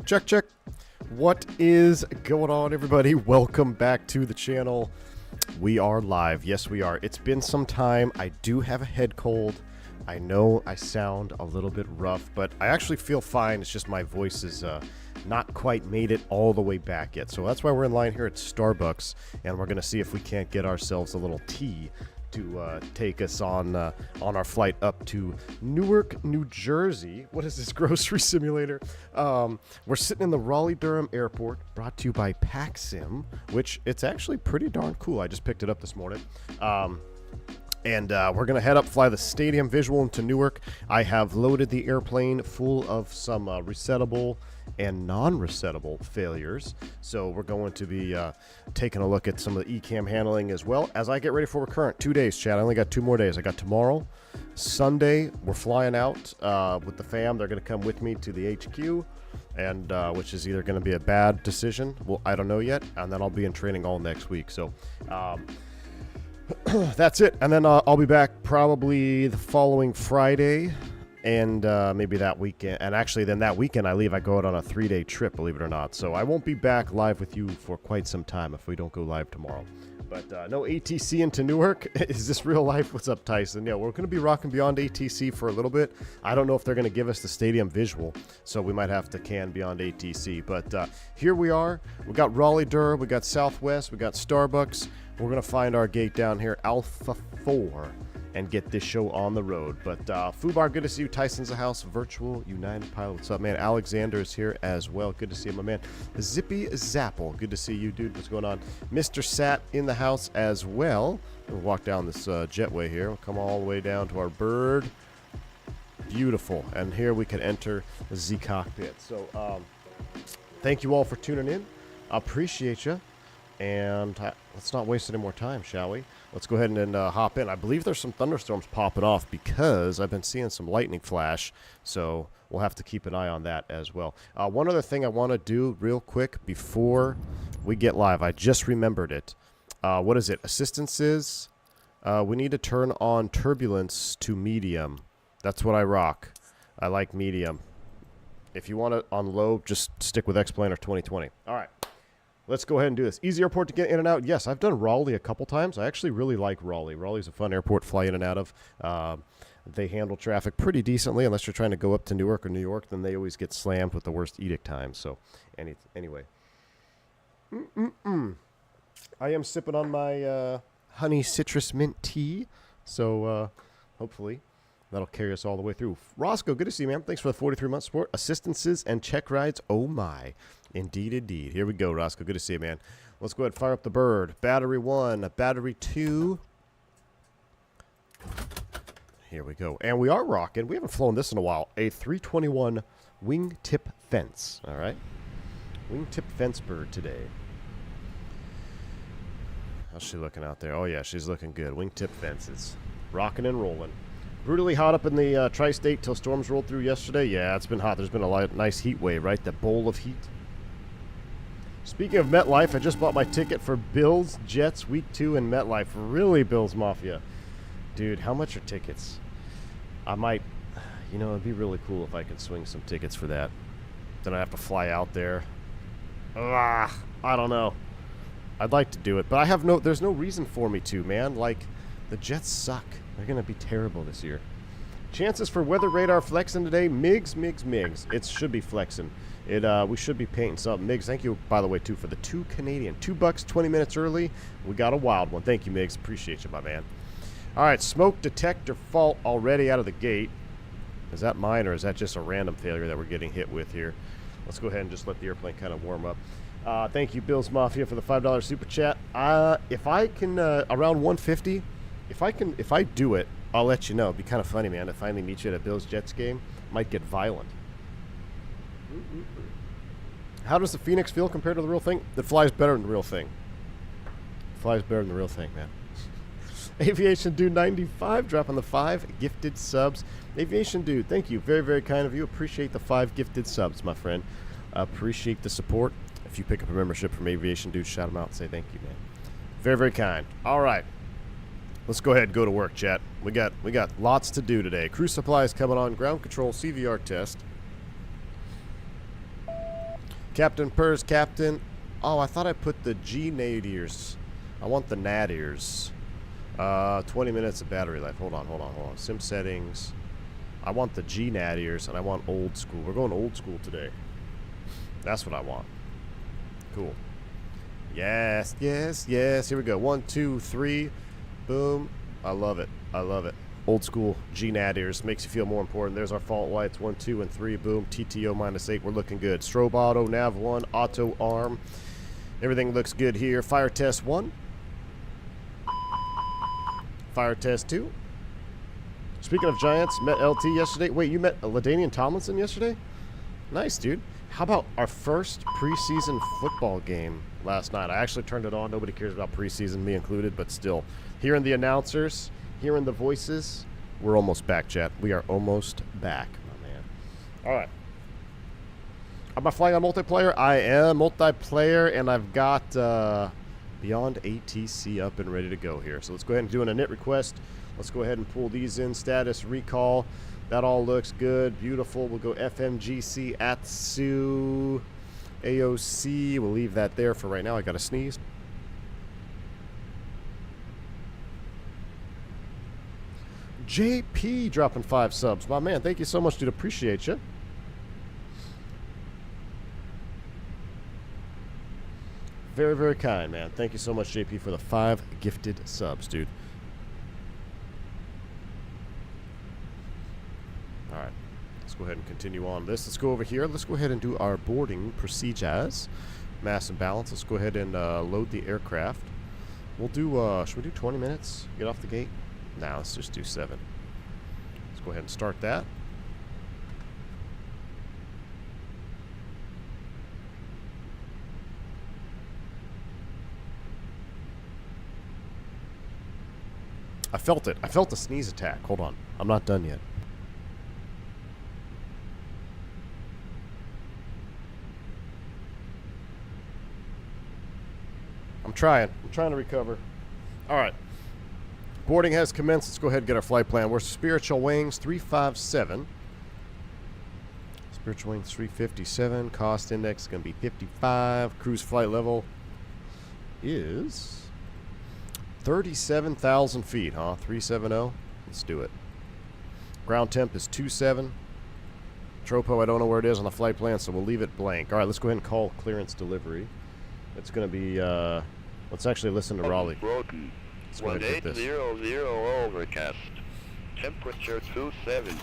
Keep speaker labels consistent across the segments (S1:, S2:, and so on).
S1: Check, check. What is going on, everybody? Welcome back to the channel. We are live. Yes, we are. It's been some time. I do have a head cold. I know I sound a little bit rough, but I actually feel fine. It's just my voice is not quite made it all the way back yet. So that's why we're in line here at Starbucks, and we're going to see if we can't get ourselves a little tea to take us on our flight up to Newark, New Jersey. What is this grocery simulator? We're sitting in the Raleigh-Durham Airport, brought to you by PackSim, which it's actually pretty darn cool. I just picked it up this morning. And we're going to head up, fly the stadium visual into Newark. I have loaded the airplane full of some resettable and non-resettable failures. So we're going to be taking a look at some of the ECAM handling as well as I get ready for recurrent. 2 days, Chad. I only got 2 more days. I got tomorrow, Sunday. We're flying out with the fam. They're going to come with me to the HQ, and which is either going to be a bad decision. Well, I don't know yet. And then I'll be in training all next week. So that's it. And then I'll be back probably the following Friday. And maybe that weekend. And actually, then that weekend I leave. I go out on a 3-day trip, believe it or not. So I won't be back live with you for quite some time if we don't go live tomorrow. But no ATC into Newark. Is this real life? What's up, Tyson? Yeah, we're going to be rocking Beyond ATC for a little bit. I don't know if they're going to give us the stadium visual, so we might have to can Beyond ATC. But here we are. We got Raleigh-Durham. We got Southwest. We got Starbucks. We're going to find our gate down here, Alpha 4. And get this show on the road. But Fubar, good to see you. Tyson's the house. Virtual United Pilot, what's up, man? Alexander is here as well. Good to see you, my man. Zippy Zapple, good to see you, dude. What's going on? Mr. Sat in the house as well. We'll walk down this jetway here. We'll come all the way down to our bird. Beautiful. And here we can enter the cockpit. So thank you all for tuning in. I appreciate you. And let's not waste any more time, shall we? Let's go ahead and hop in. I believe there's some thunderstorms popping off because I've been seeing some lightning flash, so we'll have to keep an eye on that as well. One other thing I want to do real quick before we get live. I just remembered it. What is it? Assistances. We need to turn on turbulence to medium. That's what I rock. I like medium. If you want it on low, just stick with X-Planer 2020. All right. Let's go ahead and do this. Easy airport to get in and out. Yes, I've done Raleigh a couple times. I actually really like Raleigh. Raleigh's a fun airport to fly in and out of. They handle traffic pretty decently. Unless you're trying to go up to Newark or New York, then they always get slammed with the worst edict times. So, anyway. I am sipping on my honey citrus mint tea. So, hopefully that'll carry us all the way through. Roscoe, good to see you, man. Thanks for the 43-month support. Assistances and check rides. Oh, my. Indeed, indeed. Here we go, Roscoe. Good to see you, man. Let's go ahead and fire up the bird. Battery 1, battery 2. Here we go. And we are rocking. We haven't flown this in a while. A 321 wingtip fence. All right. Wingtip fence bird today. How's she looking out there? Oh, yeah, she's looking good. Wingtip fences. Rocking and rolling. Brutally hot up in the tri-state till storms rolled through yesterday. Yeah, it's been hot. There's been a nice heat wave, right? The bowl of heat. Speaking of MetLife, I just bought my ticket for Bills Jets Week 2 in MetLife. Really, Bills Mafia. Dude, how much are tickets? I might, it'd be really cool if I could swing some tickets for that. Then I have to fly out there. I don't know. I'd like to do it, but there's no reason for me to, man. Like, the Jets suck. They're going to be terrible this year. Chances for weather radar flexing today. Migs. It should be flexing. We should be painting something. Migs, thank you, by the way, too, for the $2 Canadian. $2, 20 minutes early. We got a wild one. Thank you, Migs. Appreciate you, my man. All right, smoke detector fault already out of the gate. Is that mine, or is that just a random failure that we're getting hit with here? Let's go ahead and just let the airplane kind of warm up. Thank you, Bills Mafia, for the $5 super chat. If I can, around 150, if I do it, I'll let you know. It'd be kind of funny, man, to finally meet you at a Bills-Jets game. Might get violent. How does the Fenix feel compared to the real thing? It flies better than the real thing. It flies better than the real thing, man. Aviation Dude 95 dropping the 5 gifted subs. Aviation Dude, thank you. Very, very kind of you. Appreciate the 5 gifted subs, my friend. Appreciate the support. If you pick up a membership from Aviation Dude, shout them out and say thank you, man. Very, very kind. All right. Let's go ahead and go to work, chat. We got lots to do today. Crew supplies coming on. Ground control CVR test. Captain Purrs, Captain. Oh, I thought I put the G nadirs. I want the nadirs. 20 minutes of battery life. Hold on. Sim settings. I want the G nadirs, and I want old school. We're going old school today. That's what I want. Cool. Yes. Here we go. 1, 2, 3. Boom. I love it. Old school G nadirs. Makes you feel more important. There's our fault lights. 1, 2, and 3. Boom. TTO -8. We're looking good. Strobe auto. Nav 1. Auto arm. Everything looks good here. Fire test 1. Fire test 2. Speaking of Giants, met LT yesterday. Wait, you met LaDainian Tomlinson yesterday? Nice, dude. How about our first preseason football game last night? I actually turned it on. Nobody cares about preseason, me included, but still. Hearing the announcers, hearing the voices, we're almost back, chat. We are almost back, my man. All right. Am I flying on multiplayer? I am multiplayer, and I've got Beyond ATC up and ready to go here. So let's go ahead and do an init request. Let's go ahead and pull these in. Status, recall. That all looks good. Beautiful. We'll go FMGC, ATSU, AOC. We'll leave that there for right now. I got to sneeze. JP dropping 5 subs. My man, thank you so much, dude. Appreciate you. Very, very kind, man. Thank you so much, JP, for the 5 gifted subs, dude. All right. Let's go ahead and continue on this. Let's go over here. Let's go ahead and do our boarding procedures. Mass and balance. Let's go ahead and load the aircraft. We'll do, should we do 20 minutes? Get off the gate? Nah, let's just do 7. Let's go ahead and start that. I felt it. I felt the sneeze attack. Hold on. I'm not done yet. I'm trying to recover. All right. Boarding has commenced. Let's go ahead and get our flight plan. We're Spiritual Wings 357. Spiritual Wings 357. Cost index is going to be 55. Cruise flight level is 37,000 feet, huh? 370. Let's do it. Ground temp is 27. Tropo, I don't know where it is on the flight plan, so we'll leave it blank. All right, let's go ahead and call clearance delivery. It's going to be, let's actually listen to Raleigh.
S2: Broken. 1800 overcast. Temperature 27.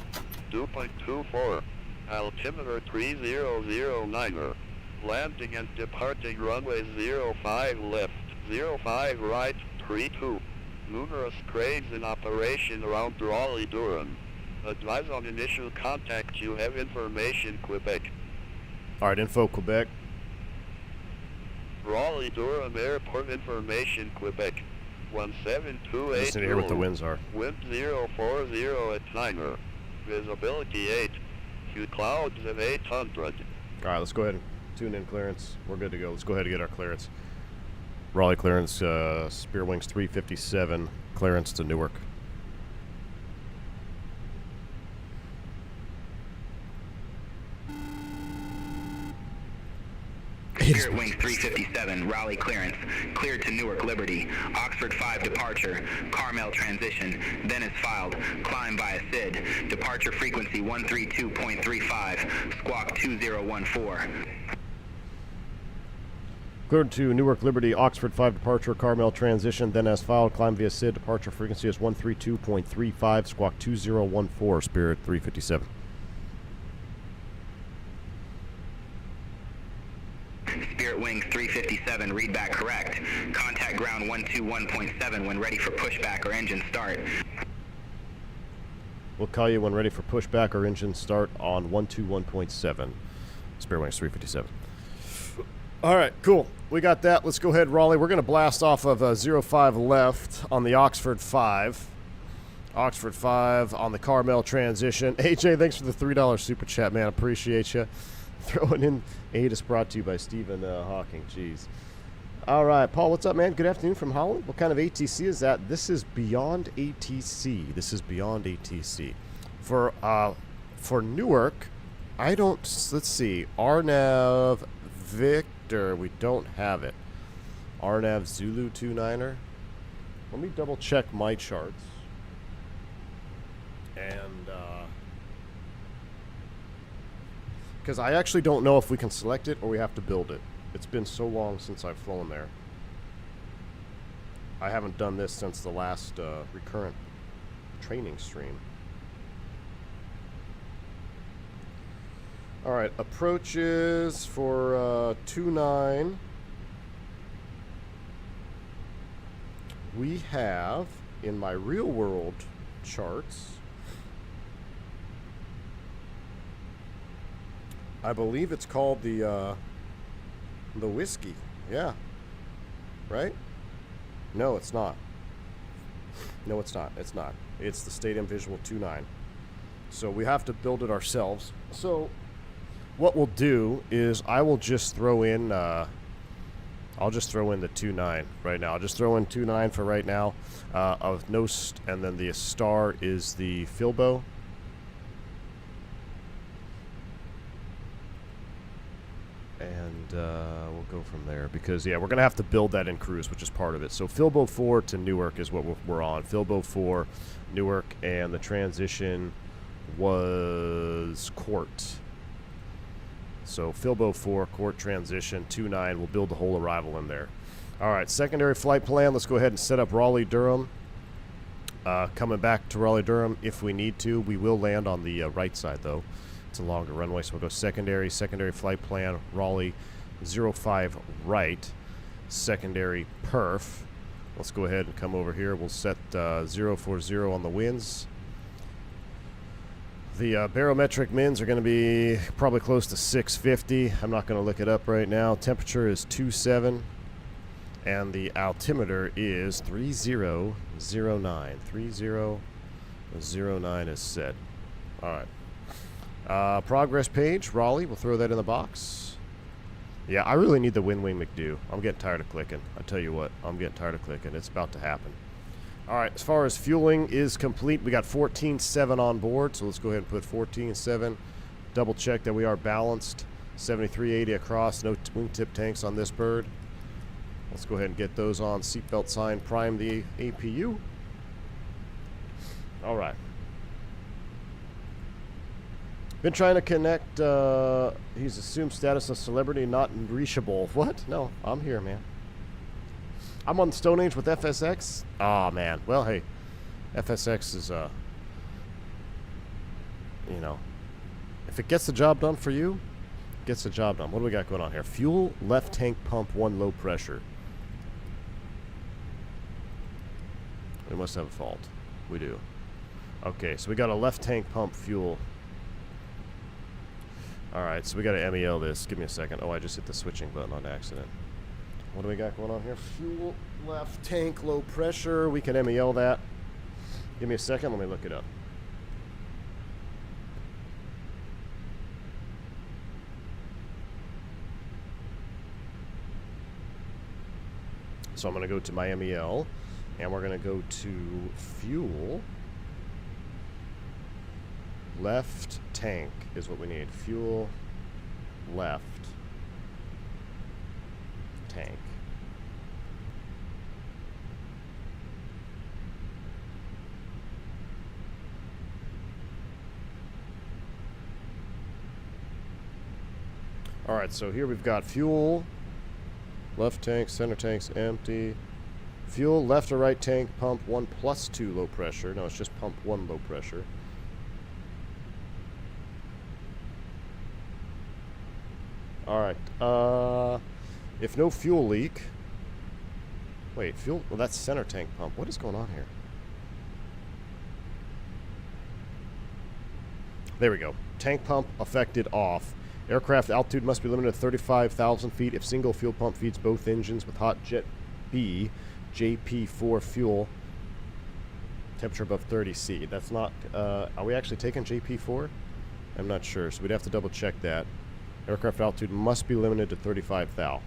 S2: Dew point 24. Altimeter 3009er. Landing and departing runway 05 left, 05 right, 32. Numerous cranes in operation around Raleigh-Durham. Advise on initial contact. You have information, Quebec.
S1: All right, info, Quebec.
S2: Raleigh-Durham Airport information, Quebec. 17280.
S1: Listen to hear what the winds are.
S2: Wind 040 at 9er. Visibility 8. Few clouds of 800.
S1: All right, let's go ahead and tune in clearance. We're good to go. Let's go ahead and get our clearance. Raleigh clearance, Spear Wings 357, clearance to Newark.
S3: Spirit Wings 357, Raleigh clearance, cleared to Newark Liberty, Oxford 5 departure, Carmel transition, then is filed, climb via SID, departure frequency 132.35, squawk 2014.
S1: Cleared to Newark Liberty, Oxford 5 departure, Carmel transition, then as filed, climb via SID, departure frequency is 132.35, squawk 2014, Spirit 357.
S3: Spirit Wings 357, read back correct. Contact ground 121.7 when ready for pushback or engine start.
S1: We'll call you when ready for pushback or engine start on 121.7. Spirit Wings 357. All right, cool. We got that. Let's go ahead, Raleigh. We're going to blast off of 05 left on the Oxford 5. Oxford 5 on the Carmel transition. AJ, thanks for the $3 super chat, man. Appreciate you. Throwing in Addons, brought to you by Stephen Hawking. Jeez. All right, Paul, what's up, man? Good afternoon from Holland. What kind of ATC is that? This is Beyond ATC. This is Beyond ATC. For Newark, I don't... Let's see. RNAV Victor. We don't have it. RNAV Zulu 29er. Let me double check my charts. And, because I actually don't know if we can select it or we have to build it. It's been so long since I've flown there. I haven't done this since the last recurrent training stream. Alright, approaches for 29. We have, in my real world charts, I believe it's called the Whiskey. Yeah. Right? No, it's not. No, it's not. It's not. It's the Stadium Visual 29. So we have to build it ourselves. So what we'll do is I will just throw in I'll just throw in the 29 right now. I'll just throw in 29 for right now. Of no and then the star is the Filbo. And we'll go from there because, yeah, we're going to have to build that in cruise, which is part of it. So Filbo 4 to Newark is what we're on. Filbo 4, Newark, and the transition was Court. So Filbo 4, Court transition, 29. We'll build the whole arrival in there. All right, secondary flight plan. Let's go ahead and set up Raleigh-Durham. Coming back to Raleigh-Durham if we need to. We will land on the right side, though. It's a longer runway, so we'll go secondary flight plan, Raleigh 05 right, secondary perf. Let's go ahead and come over here. We'll set 040 on the winds. The barometric mins are going to be probably close to 650. I'm not going to look it up right now. Temperature is 27, and the altimeter is 3009. 3009 is set. All right. Progress page, Raleigh. We'll throw that in the box. Yeah, I really need the Wind Wing McDo. I'm getting tired of clicking. I tell you what, I'm getting tired of clicking. It's about to happen. All right, as far as fueling is complete, we got 14.7 on board, so let's go ahead and put 14.7. Double check that we are balanced. 7380 across, no wingtip tanks on this bird. Let's go ahead and get those on. Seatbelt sign, prime the APU. All right. Been trying to connect, he's assumed status of celebrity not reachable. What? No, I'm here, man. I'm on Stone Age with FSX. Oh, man. Well, hey, FSX is, you know, if it gets the job done for you, it gets the job done. What do we got going on here? Fuel, left tank pump, 1 low pressure. We must have a fault. We do. Okay, so we got a left tank pump fuel. Alright, so we got to MEL this. Give me a second. Oh, I just hit the switching button on accident. What do we got going on here? Fuel, left tank, low pressure. We can MEL that. Give me a second. Let me look it up. So I'm going to go to my MEL, and we're going to go to fuel. Left tank is what we need. Fuel, left tank. All right, so here we've got fuel, left tank, center tank's empty. Fuel, left or right tank, pump 1 plus 2 low pressure. No, it's just pump 1 low pressure. Alright, if no fuel leak... Wait, fuel... Well, that's center tank pump. What is going on here? There we go. Tank pump affected off. Aircraft altitude must be limited to 35,000 feet if single fuel pump feeds both engines with hot jet B, JP4 fuel. Temperature above 30 C. That's not... are we actually taking JP4? I'm not sure, so we'd have to double check that. Aircraft altitude must be limited to 35 thou.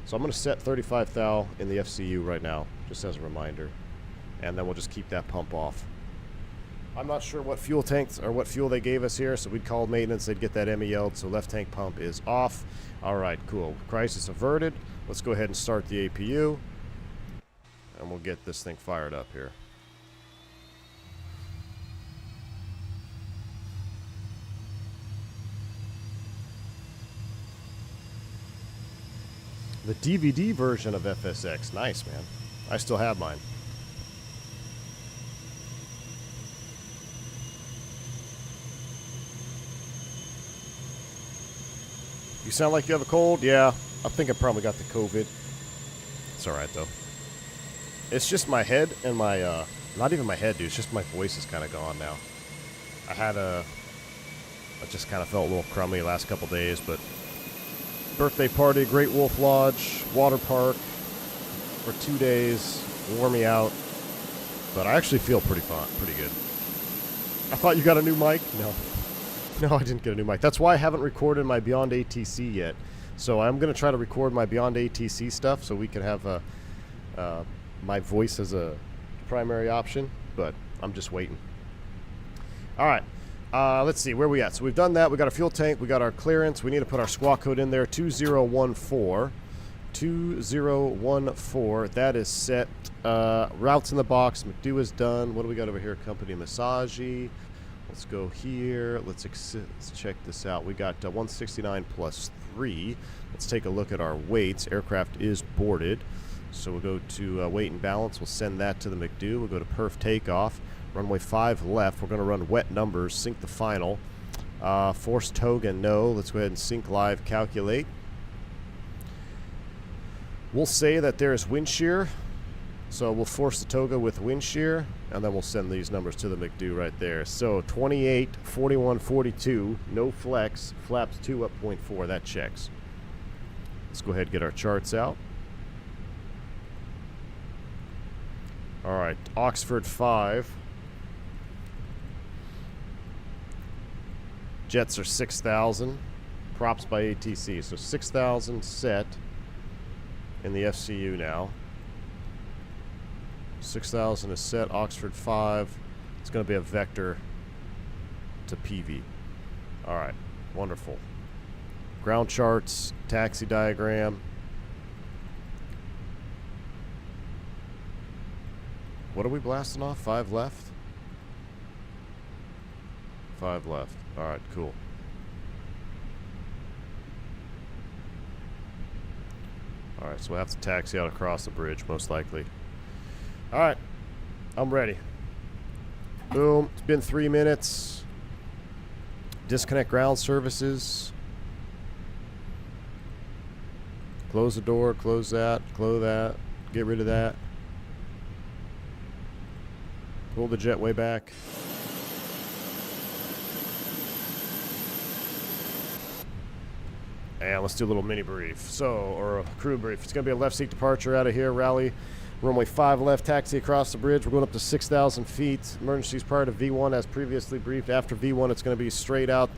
S1: So I'm going to set 35 thou in the FCU right now, just as a reminder. And then we'll just keep that pump off. I'm not sure what fuel tanks or what fuel they gave us here, so we'd call maintenance. They'd get that MEL'd, so left tank pump is off. All right, cool. Crisis averted. Let's go ahead and start the APU, and we'll get this thing fired up here. The DVD version of FSX. Nice, man. I still have mine. You sound like you have a cold? Yeah, I think I probably got the COVID. It's alright, though. It's just my head and my, not even my head, dude. It's just my voice is kind of gone now. I just kind of felt a little crummy the last couple days, but birthday party, Great Wolf Lodge, water park for 2 days, wore me out. But I actually feel pretty good. I thought you got a new mic? No, I didn't get a new mic. That's why I haven't recorded my Beyond ATC yet. So I'm going to try to record my Beyond ATC stuff so we can have my voice as a primary option, but I'm just waiting. All right. Let's see, where are we at? So we've done that. We got our fuel tank. We got our clearance. We need to put our squawk code in there, 2014. 2014. That is set. Routes in the box. McDo is done. What do we got over here? Company Massagey. Let's go here. Let's check this out. We got 169 plus 3. Let's take a look at our weights. Aircraft is boarded. So we'll go to weight and balance. We'll send that to the McDo. We'll go to perf takeoff. Runway 5 left. We're going to run wet numbers. Sync the final. Force Toga, no. Let's go ahead and sync live, calculate. We'll say that there is wind shear. So we'll force the Toga with wind shear, and then we'll send these numbers to the McDo right there. So 28, 41, 42, no flex, flaps 2 up 0.4. That checks. Let's go ahead and get our charts out. All right, Oxford 5. Jets are 6,000. Props by ATC. So 6,000 set in the FCU now. 6,000 is set. Oxford 5. It's going to be a vector to PV. All right. Wonderful. Ground charts. Taxi diagram. What are we blasting off? 5 left? 5 left. All right, cool. All right, so we'll have to taxi out across the bridge, most likely. All right, I'm ready. Boom, it's been 3 minutes. Disconnect ground services. Close the door, close that, get rid of that. Pull the jetway back. And let's do a little mini brief. Or a crew brief. It's going to be a left seat departure out of here. Rally, runway 5 left, taxi across the bridge. We're going up to 6,000 feet. Emergencies prior to V1 as previously briefed. After V1, it's going to be straight out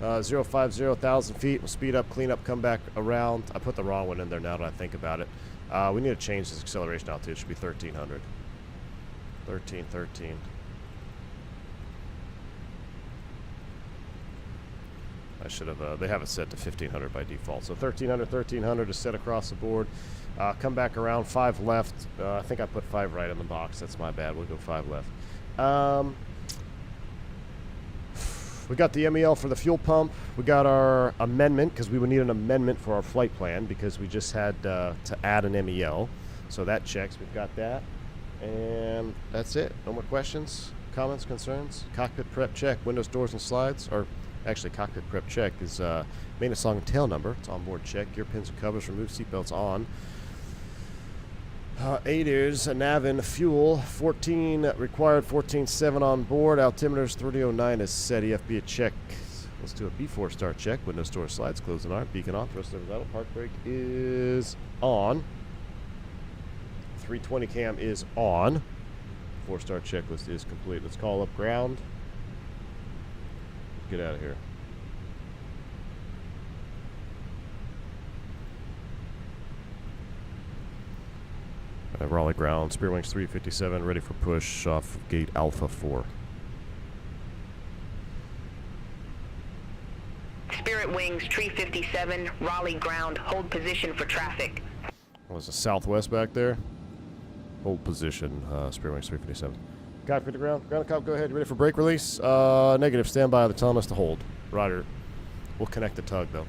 S1: 050,000 feet. We'll speed up, clean up, come back around. I put the wrong one in there now that I think about it. We need to change this acceleration altitude. It should be 1,300. 13. I should have, they have it set to 1,500 by default. So 1,300 is set across the board. Come back around, 5 left. I think I put 5 right in the box. That's my bad. We'll go 5 left. We got the MEL for the fuel pump. We got our amendment, because we would need an amendment for our flight plan, because we just had to add an MEL. So that checks. We've got that. And that's it. No more questions, comments, concerns. Cockpit prep check, windows, doors, and slides. Or actually, cockpit prep check is maintenance log and tail number. It's on board check. Gear pins and covers, remove seatbelts on. Aiders, Navin, fuel, 14 required, 14.7 on board. Altimeters 3009 is set. EFB a check. Let's do a B4 start check. Windows, doors, slides, closing arm, beacon on, thrust lever vital, park brake is on. 320 cam is on. 4-star checklist is complete. Let's call up ground. Get out of here. Raleigh ground, Spear Wings 357, ready for push off gate Alpha 4.
S4: Wings 357, Raleigh ground, hold position for traffic.
S1: Was a southwest back there? Hold position, Spirit Wings 357. Copy to ground. Ground cop, go ahead. You ready for brake release? Negative. Stand by. They're telling us to hold. Roger. We'll connect the tug, though.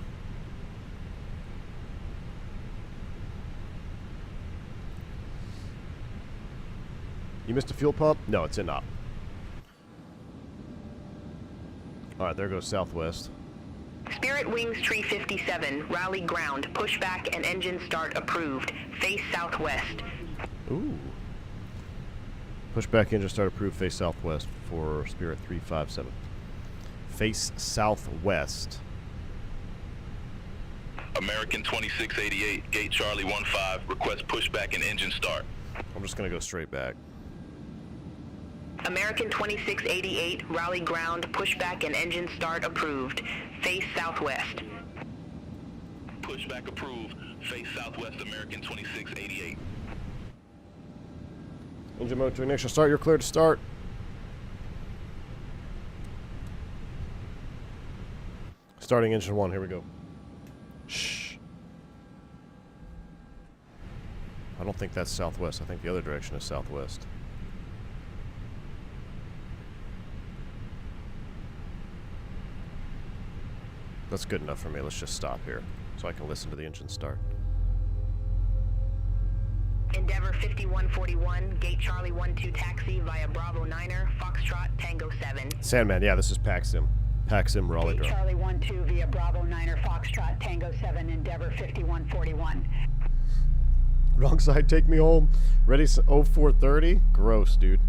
S1: You missed a fuel pump? No, it's in op. Alright, there goes southwest.
S4: Spirit Wings 357, Raleigh ground, pushback and engine start approved. Face southwest.
S1: Ooh. Pushback engine start approved. Face southwest for Spirit 357. Face southwest.
S5: American 2688, gate Charlie 15, request pushback and engine start.
S1: I'm just going to go straight back.
S4: American 2688, Raleigh ground, pushback and engine start approved. Face southwest.
S5: Pushback approved. Face southwest, American 2688.
S1: Engine mode to ignition start. You're clear to start. Starting engine 1. Here we go. Shh. I don't think that's southwest. I think the other direction is southwest. That's good enough for me. Let's just stop here so I can listen to the engine start.
S4: Endeavor 5141, gate Charlie 12 taxi via Bravo 9er, Foxtrot Tango 7.
S1: Sandman, yeah, this is PACSIM. PACSIM Raleigh
S6: Gate
S1: drone.
S6: Charlie 12 via Bravo 9er, Foxtrot Tango 7, Endeavor 5141.
S1: Wrong side, take me home. Ready, 0430? Gross, dude.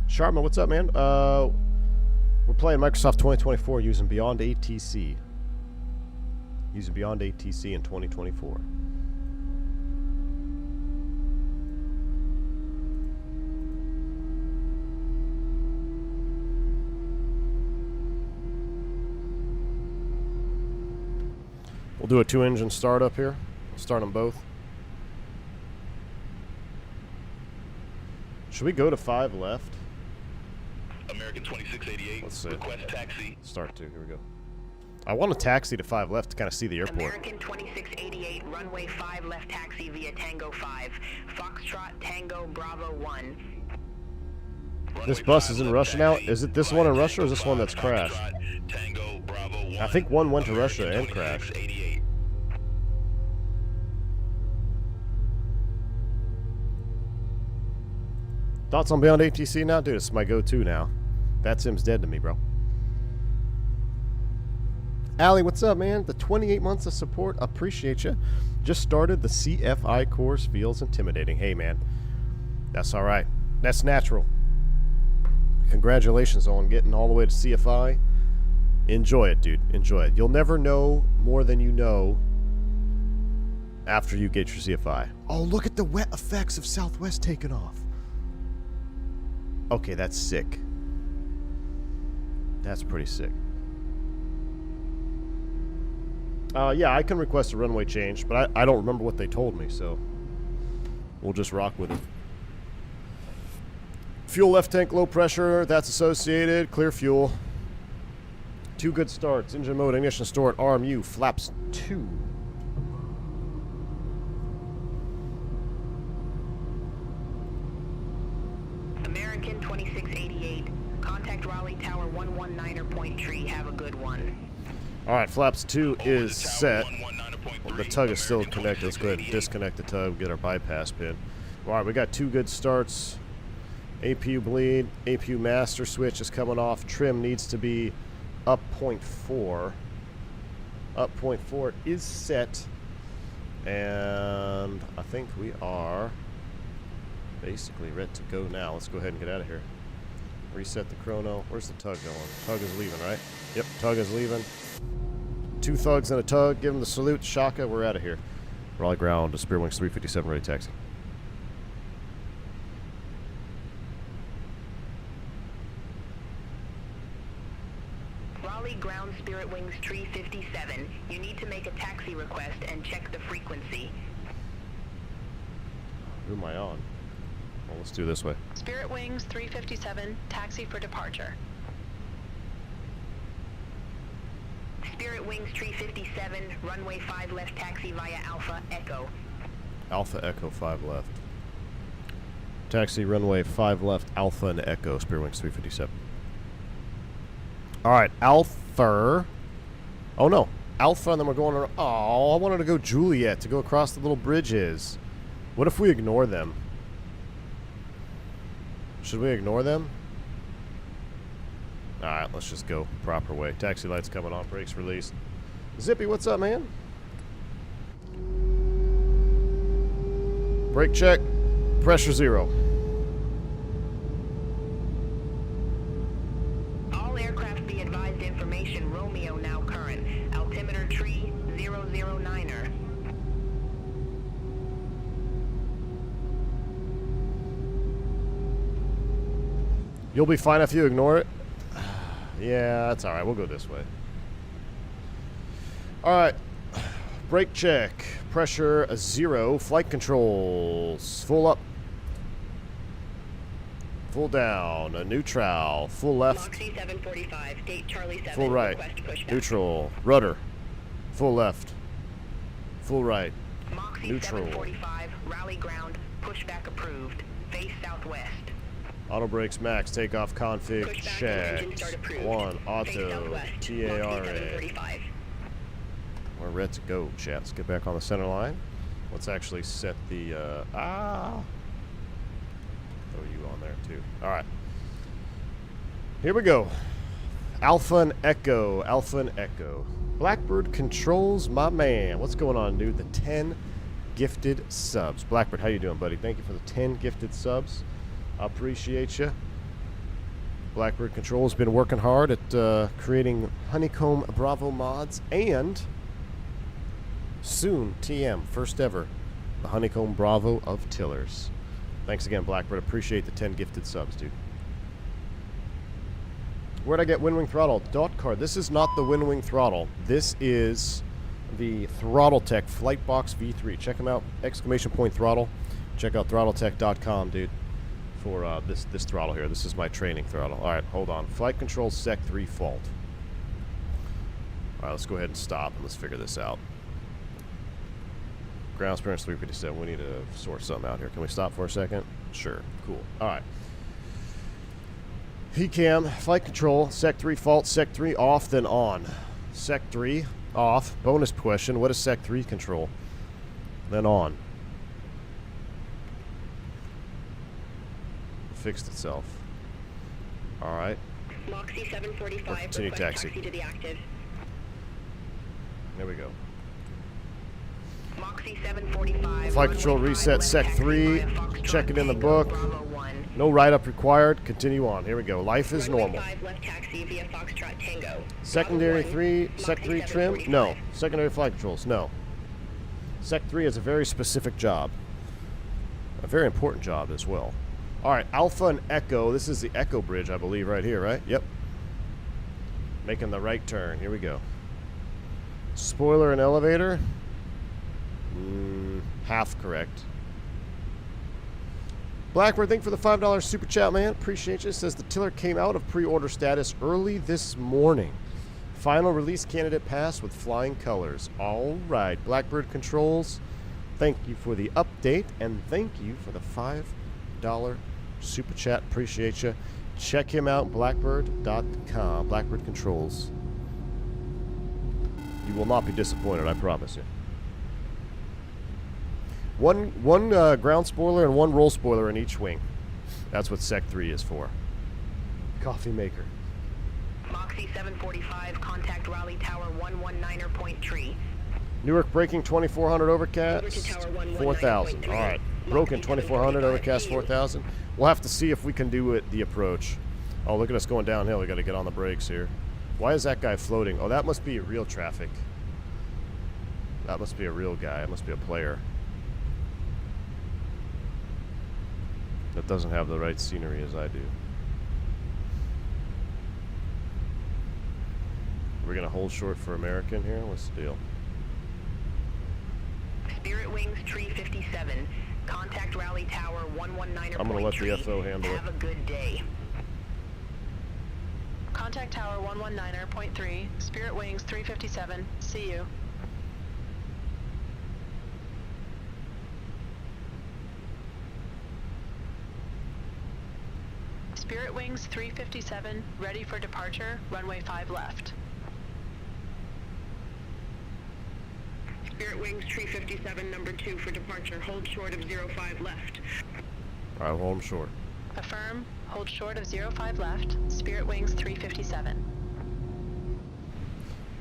S1: Sharma, what's up, man? We're playing Microsoft 2024 using Beyond ATC. Using Beyond ATC in 2024. We'll do a 2-engine startup here. We'll start them both. Should we go to 5 left?
S5: American 2688,
S1: Let's see.
S5: request taxi.
S1: Start 2, here we go. I want to taxi to 5 left to kind of see the airport.
S4: American 2688, runway 5 left taxi via Tango 5, Foxtrot Tango Bravo 1.
S1: This bus is in Russia now. Is it this one in Russia or is this one that's crashed?
S5: Tango Bravo 1.
S1: I think one went to Russia and crashed.
S5: 2688.
S1: Thoughts on Beyond ATC now? Dude, it's my go-to now. That sim's dead to me, bro. Allie, what's up, man? The 28 months of support. Appreciate you. Just started the CFI course. Feels intimidating. Hey, man. That's all right. That's natural. Congratulations on getting all the way to CFI. Enjoy it, dude. Enjoy it. You'll never know more than you know after you get your CFI. Oh, look at the wet effects of Southwest taking off. Okay, that's sick. That's pretty sick. Yeah, I can request a runway change, but I don't remember what they told me, so we'll just rock with it. Fuel left tank low pressure, that's associated. Clear fuel. 2 good starts. Engine mode, ignition start, RMU, flaps 2.
S4: American 2688, contact Raleigh Tower 119er point tree, have a good one.
S1: Alright, flaps 2 is
S5: Tower
S1: set.
S5: 119.3,
S1: Well, the tug is still
S5: American
S1: connected. Let's go ahead and
S5: 2688.
S1: disconnect the tug, get our bypass pin. Alright, we got 2 good starts. APU bleed, APU master switch is coming off. Trim needs to be up 0.4. Up 0.4 is set. And I think we are basically ready to go now. Let's go ahead and get out of here. Reset the chrono. Where's the tug going? Tug is leaving, right? Yep, tug is leaving. 2 thugs and a tug. Give them the salute. Shaka, we're out of here. Raleigh ground to Spirit Wings 357 ready taxi.
S4: Raleigh ground Spirit Wings 357. You need to make a taxi request and check the frequency.
S1: Who am I on? Well, let's do it this way.
S7: Spirit Wings 357, taxi for departure.
S4: Spirit Wings Tree 57, runway 5 left taxi via Alpha Echo.
S1: Alpha Echo 5 left. Taxi runway 5 left, Alpha and Echo, Spirit Wings 357. Alright, Alpha. Oh no, Alpha, and then we're going around. Oh, I wanted to go Juliet to go across the little bridges. What if we ignore them? Should we ignore them? Alright, let's just go proper way. Taxi lights coming on, brakes released. Zippy, what's up, man? Brake check. Pressure 0.
S4: All aircraft be advised information Romeo now current. Altimeter tree 009er.
S1: You'll be fine if you ignore it. Yeah, that's alright. We'll go this way. Alright. Brake check. Pressure 0. Flight controls. Full up. Full down. A neutral. Full left.
S4: Moxie 745, date Charlie 7.
S1: Full right.
S4: Request pushback.
S1: Neutral. Rudder. Full left. Full right.
S4: Moxie
S1: Neutral.
S4: 745, rally ground, pushback approved. Face southwest.
S1: Auto brakes max. Takeoff config.
S4: Pushback and engine start
S1: Checked.
S4: approved.
S1: 1.
S4: Face
S1: Auto.
S4: southwest. Moxie
S1: TARA.
S4: 745.
S1: We're ready to go, chat. Let's get back on the center line. Let's actually set the, throw you on there, too. All right. Here we go. Alpha and Echo. Alpha and Echo. Blackbird Controls, my man. What's going on, dude? The 10 gifted subs. Blackbird, how you doing, buddy? Thank you for the 10 gifted subs. I appreciate you. Blackbird Controls been working hard at creating Honeycomb Bravo mods and soon TM, first ever, the Honeycomb Bravo of Tillers. Thanks again, Blackbird. Appreciate the 10 gifted subs, dude. Where'd I get Windwing Throttle? Dot card. This is not the Windwing Throttle. This is the Throttletek Flightbox V3. Check them out. Exclamation point throttle. Check out throttletek.com, dude, for this throttle here. This is my training throttle. All right, hold on. Flight control sec 3 fault. All right, let's go ahead and stop and let's figure this out. Ground clearance 357. We need to sort something out here. Can we stop for a second? Sure. Cool. All right. PCAM, flight control, sec 3 fault, sec 3 off, then on. Sec 3 off. Bonus question, what is sec 3 control? Then on. Fixed itself. All right.
S4: Moxie 745,
S1: Continue
S4: request
S1: taxi.
S4: taxi to the active.
S1: There we go.
S4: Moxie 745.
S1: Flight control
S4: runway
S1: reset,
S4: 5
S1: sec
S4: left
S1: 3.
S4: taxi via Foxtrot
S1: Check it in the
S4: Tango,
S1: book.
S4: Bravo 1.
S1: No write-up required. Continue on. Here we go. Life is
S4: Runway
S1: normal.
S4: 5 left taxi via Foxtrot Tango.
S1: Secondary
S4: Bravo 1,
S1: 3, sec
S4: Moxie
S1: 3 trim?
S4: 745.
S1: No. Secondary flight controls? No. Sec 3 is a very specific job. A very important job as well. Alright, Alpha and Echo. This is the Echo bridge, I believe, right here, right? Yep. Making the right turn. Here we go. Spoiler and elevator? Half correct. Blackbird, thank you for the $5 super chat, man. Appreciate you. It says the tiller came out of pre-order status early this morning. Final release candidate pass with flying colors. All right, Blackbird Controls, thank you for the update, and thank you for the $5 super chat. Appreciate you. Check him out, blackbird.com. Blackbird Controls. You will not be disappointed, I promise you. One ground spoiler and one roll spoiler in each wing. That's what Sec 3 is for. Coffee maker.
S4: Moxie 745, contact Raleigh Tower 119er point tree.
S1: Newark braking 2400 overcast.
S4: Over to Tower 119.3.
S1: 4000. All right. Broken 2400 overcast 4000. We'll have to see if we can do it the approach. Oh, look at us going downhill. We got to get on the brakes here. Why is that guy floating? Oh, that must be real traffic. That must be a real guy. It must be a player. That doesn't have the right scenery as I do. We're gonna hold short for American here? What's the deal?
S4: Spirit Wings Tree 57. Contact Raleigh Tower 119er
S1: I'm gonna
S4: point
S1: let
S4: tree.
S1: the FO handle it.
S4: Have a good day.
S7: Contact Tower 119.3, Spirit Wings 357, see you. Spirit Wings 357, ready for departure, runway 5 left.
S4: Spirit Wings 357, number 2 for departure. Hold short of 05 left.
S1: All right, hold them short.
S7: Affirm, hold short of 05 left, Spirit Wings 357.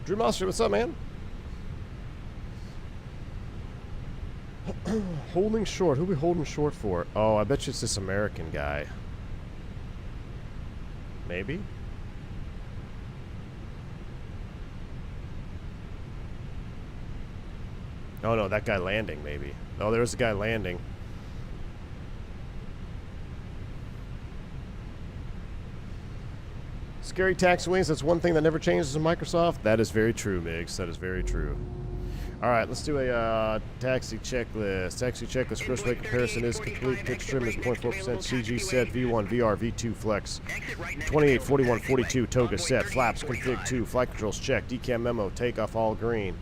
S1: Drew Monster, what's up, man? Holding short. Who we holding short for? Oh, I bet you it's this American guy. Maybe? Oh no, that guy landing, maybe. Oh, there's a guy landing. Scary tax wings, that's one thing that never changes in Microsoft. That is very true, Migs. That is very true. Alright, let's do a taxi checklist. Taxi checklist, first rate comparison is complete. Pitch trim is 0.4%. CG set, V1, VR, V2 flex. 28, 41, 42, Toga set. Flaps config 2. Flight controls checked. ECAM memo, takeoff all green.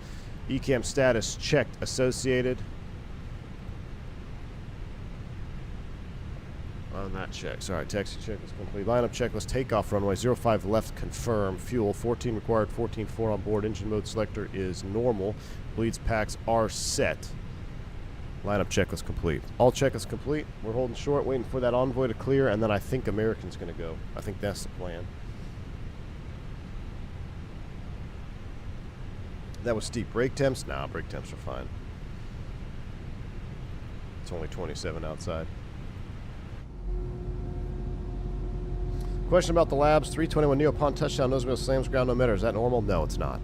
S1: ECAM status checked. Associated. On that check. Sorry, taxi checklist complete. Lineup checklist, takeoff runway 05 left confirm. Fuel 14 required, 14.4 on board. Engine mode selector is normal. Bleeds packs are set. Lineup checklist complete. All checklists complete. We're holding short, waiting for that envoy to clear, and then I think American's going to go. I think that's the plan. That was steep. Brake temps? Nah, brake temps are fine. It's only 27 outside. Question about the labs. 321 Neo upon touchdown, nose wheel slams ground, no matter. Is that normal? No, it's not.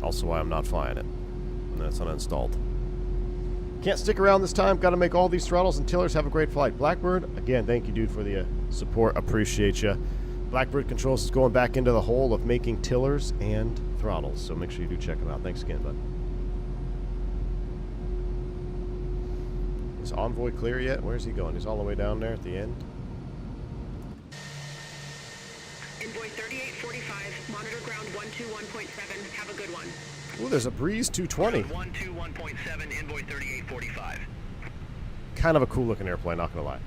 S1: Also why I'm not flying it. And it's uninstalled. Can't stick around this time. Got to make all these throttles and tillers. Have a great flight. Blackbird, again, thank you, dude, for the support. Appreciate you. Blackbird Controls is going back into the hole of making tillers and throttles. So make sure you do check them out. Thanks again, bud. Is Envoy clear yet? Where's he going? He's all the way down there at the end.
S4: Envoy 3845, monitor ground 121.7. Have a good one.
S1: Ooh, there's a Breeze 220.
S3: 121.7, Envoy 3845.
S1: Kind of a cool looking airplane, not gonna lie.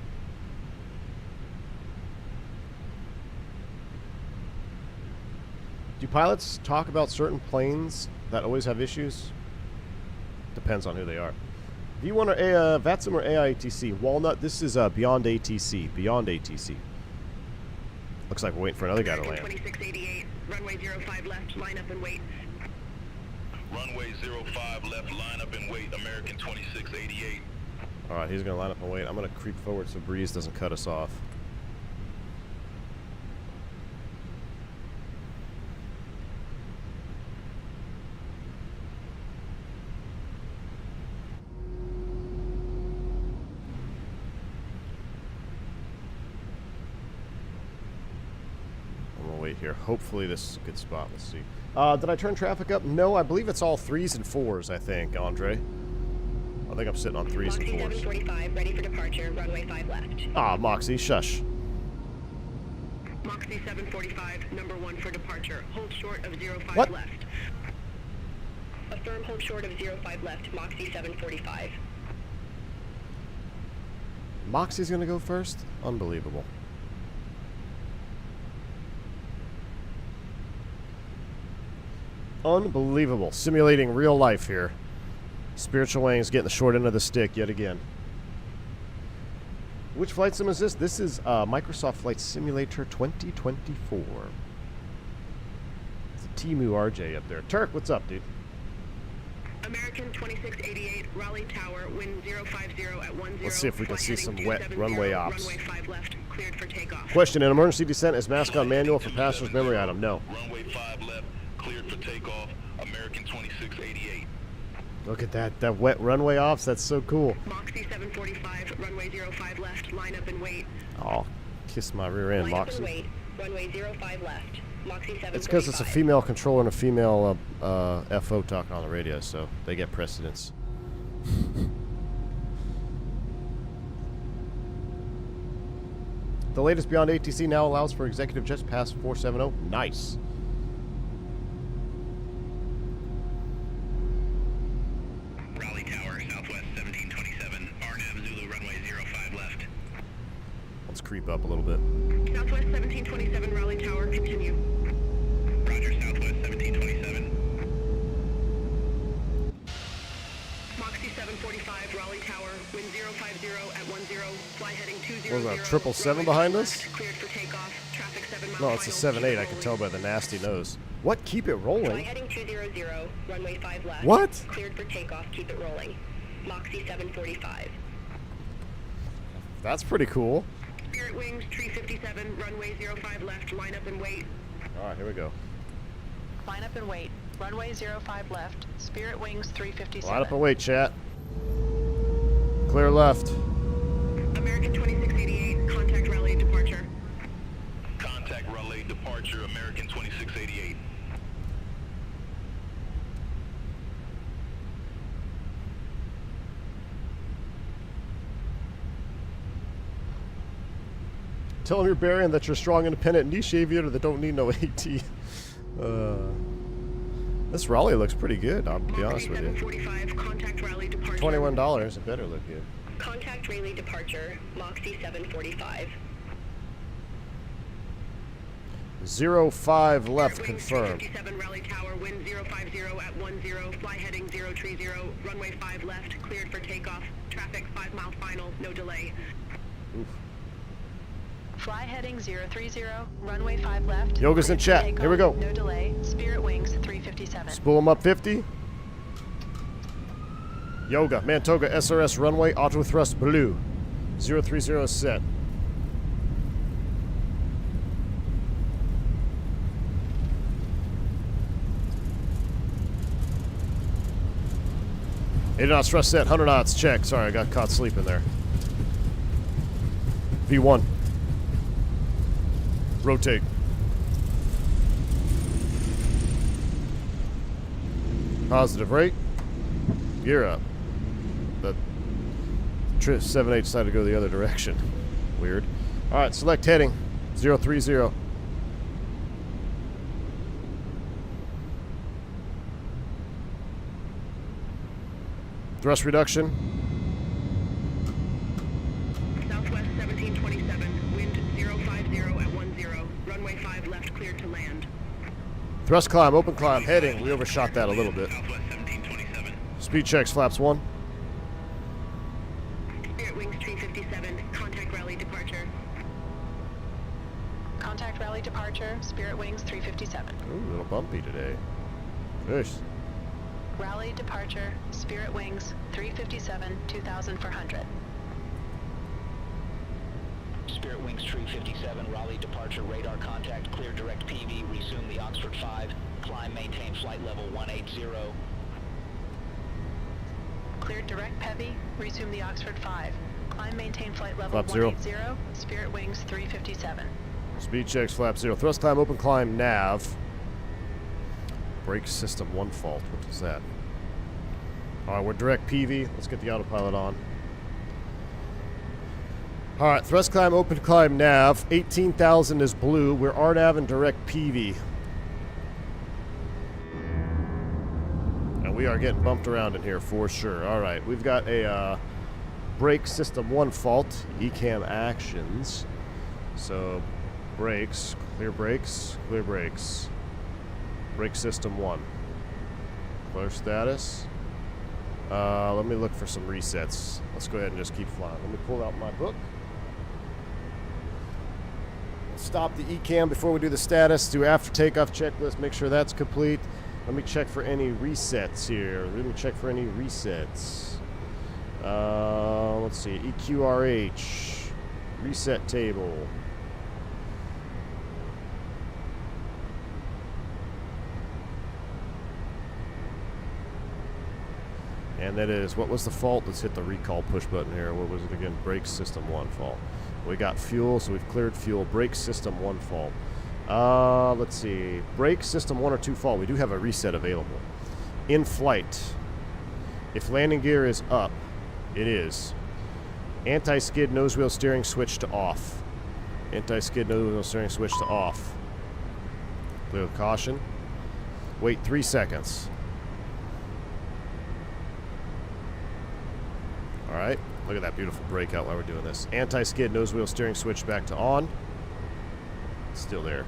S1: Do pilots talk about certain planes that always have issues? Depends on who they are. V1 or VATSIM or AIATC? Walnut, this is beyond ATC. Beyond ATC. Looks like we're waiting for another guy to land.
S4: 2688, runway 05 left, line up and wait.
S5: Runway 05 left, line up and wait. American 2688.
S1: Alright, he's going to line up and wait. I'm going to creep forward so Breeze doesn't cut us off. Here. Hopefully this is a good spot. Let's see. Did I turn traffic up? No, I believe it's all 3s and 4s, I think, Andre. I think I'm sitting on 3s and 4s.
S4: Moxie 745, ready for departure, runway 5 left.
S1: Ah, Moxie, shush.
S4: Moxie 745, number 1 for departure. Hold short of 05
S1: What?
S4: left. Affirm hold short of 05 left, Moxie 745.
S1: Moxie's gonna go first? Unbelievable. Unbelievable. Simulating real life here. Spiritual Wings getting the short end of the stick yet again. Which flight sim is this? This is Microsoft Flight Simulator 2024. It's a Temu RJ up there. Turk, what's up, dude?
S4: American 2688, Raleigh Tower, wind 050 at 10.
S1: Let's see if we can see some wet
S4: 270,
S1: runway ops.
S4: Runway 5 left, cleared for takeoff.
S1: Question, an emergency descent is mask on manual for passenger's memory item? No.
S5: Runway 5 left, cleared for takeoff. American 2688.
S1: Look at that wet runway ops. That's so cool.
S4: Moxie 745, runway 05 left, line up and wait.
S1: Oh, kiss my rear end,
S4: Line up and
S1: Moxie.
S4: wait, runway 05 left. Moxie 745.
S1: It's because it's a female controller and a female FO talking on the radio, so they get precedence. The latest beyond ATC now allows for executive jets past 470. Nice.
S3: Raleigh Tower, Southwest 1727, RNAV Zulu runway 05 left.
S1: Let's creep up a little bit.
S4: Southwest 1727, Raleigh Tower, continue.
S3: Roger, Southwest 1727.
S4: Moxie 745, Raleigh Tower, wind 050 at 10, fly heading 200.
S1: What was that, 777 behind us?
S4: Cleared for takeoff, traffic 7 miles.
S1: No, it's a 78. I can tell by the nasty nose. What? Keep it
S4: Fly
S1: rolling?
S4: heading 200, runway 5 left.
S1: What?
S4: Cleared for takeoff, keep it rolling. Moxie 745.
S1: That's pretty cool.
S4: Spirit Wings, tree 57, runway 05 left, line up and wait.
S1: All right, here we go.
S7: Line up and wait. Runway 05 left. Spirit Wings 357.
S1: Line up and wait, chat. Clear left.
S4: American 2688, contact Raleigh departure.
S5: Contact Raleigh departure, American 2688.
S1: Tell them you're Barry and that you're a strong, independent niche aviator that don't need no AT. This Raleigh looks pretty good, I'll be honest with you.
S4: 745, contact Raleigh departure.
S1: $21, it better look good.
S4: Contact Raleigh departure, Moxie 745.
S1: 05 left,
S4: Wings
S1: confirmed.
S4: 357, Raleigh Tower, wind 050 at 10, fly heading 030, runway 5 left, cleared for takeoff, traffic 5 mile final, no delay.
S1: Oof.
S7: Fly heading 030, runway 5 left.
S1: Yoga's in
S7: cleared for
S1: chat. Here we go.
S7: takeoff, no delay. Spirit Wings 357.
S1: Spool them up 50. Yoga, Mantoga, SRS runway, auto thrust blue. 030 is set. Eight knots thrust set, 100 knots, check. Sorry, I got caught sleeping there. V1. Rotate. Positive rate. Gear up. The 78 decided to go the other direction. Weird. Alright, select heading. 030. Thrust reduction.
S4: Southwest 1727, wind 050 at 10, runway 5 left, cleared to land.
S1: Thrust climb, open climb, heading. We overshot that a little bit.
S3: Southwest 1727.
S1: Speed checks, flaps 1.
S4: Spirit Wings 357, contact Raleigh departure.
S7: Contact Raleigh departure. Spirit Wings 357.
S1: Ooh, a little bumpy today. Fish.
S7: Raleigh departure. Spirit Wings 357, 2400.
S8: Spirit Wings 357, Raleigh departure, radar contact, clear direct PV, resume the Oxford 5, climb, maintain flight level 180.
S7: Cleared direct PEVI. Resume the Oxford 5. Climb, maintain flight level
S1: Flap 0.
S7: 180. Spirit Wings 357.
S1: Speed checks, flap 0. Thrust climb, open climb, nav. Brake system 1 fault. What is that? Alright, we're direct PV. Let's get the autopilot on. Alright, thrust climb, open climb, nav. 18,000 is blue. We're RNAV and direct PV. And we are getting bumped around in here for sure. Alright, we've got a brake system 1 fault. ECAM actions. So, brakes. Clear brakes. Clear brakes. Brake system 1. Clear status. Let me look for some resets. Let's go ahead and just keep flying. Let me pull out my book. Stop the ECAM before we do the status. Do after takeoff checklist. Make sure that's complete. Let me check for any resets here. Let me check for any resets. Let's see. EQRH. Reset table. And that is, what was the fault? Let's hit the recall push button here. What was it again? Brake system 1 fault. We got fuel, so we've cleared fuel. Brake system 1 fault. Let's see. Brake system 1 or 2 fault. We do have a reset available. In flight. If landing gear is up, it is. Anti-skid nose wheel steering switch to off. Anti-skid nose steering switch to off. Clear with caution. Wait 3 seconds. Alright, look at that beautiful breakout while we're doing this. Anti-skid nose wheel steering switch back to on. Still there.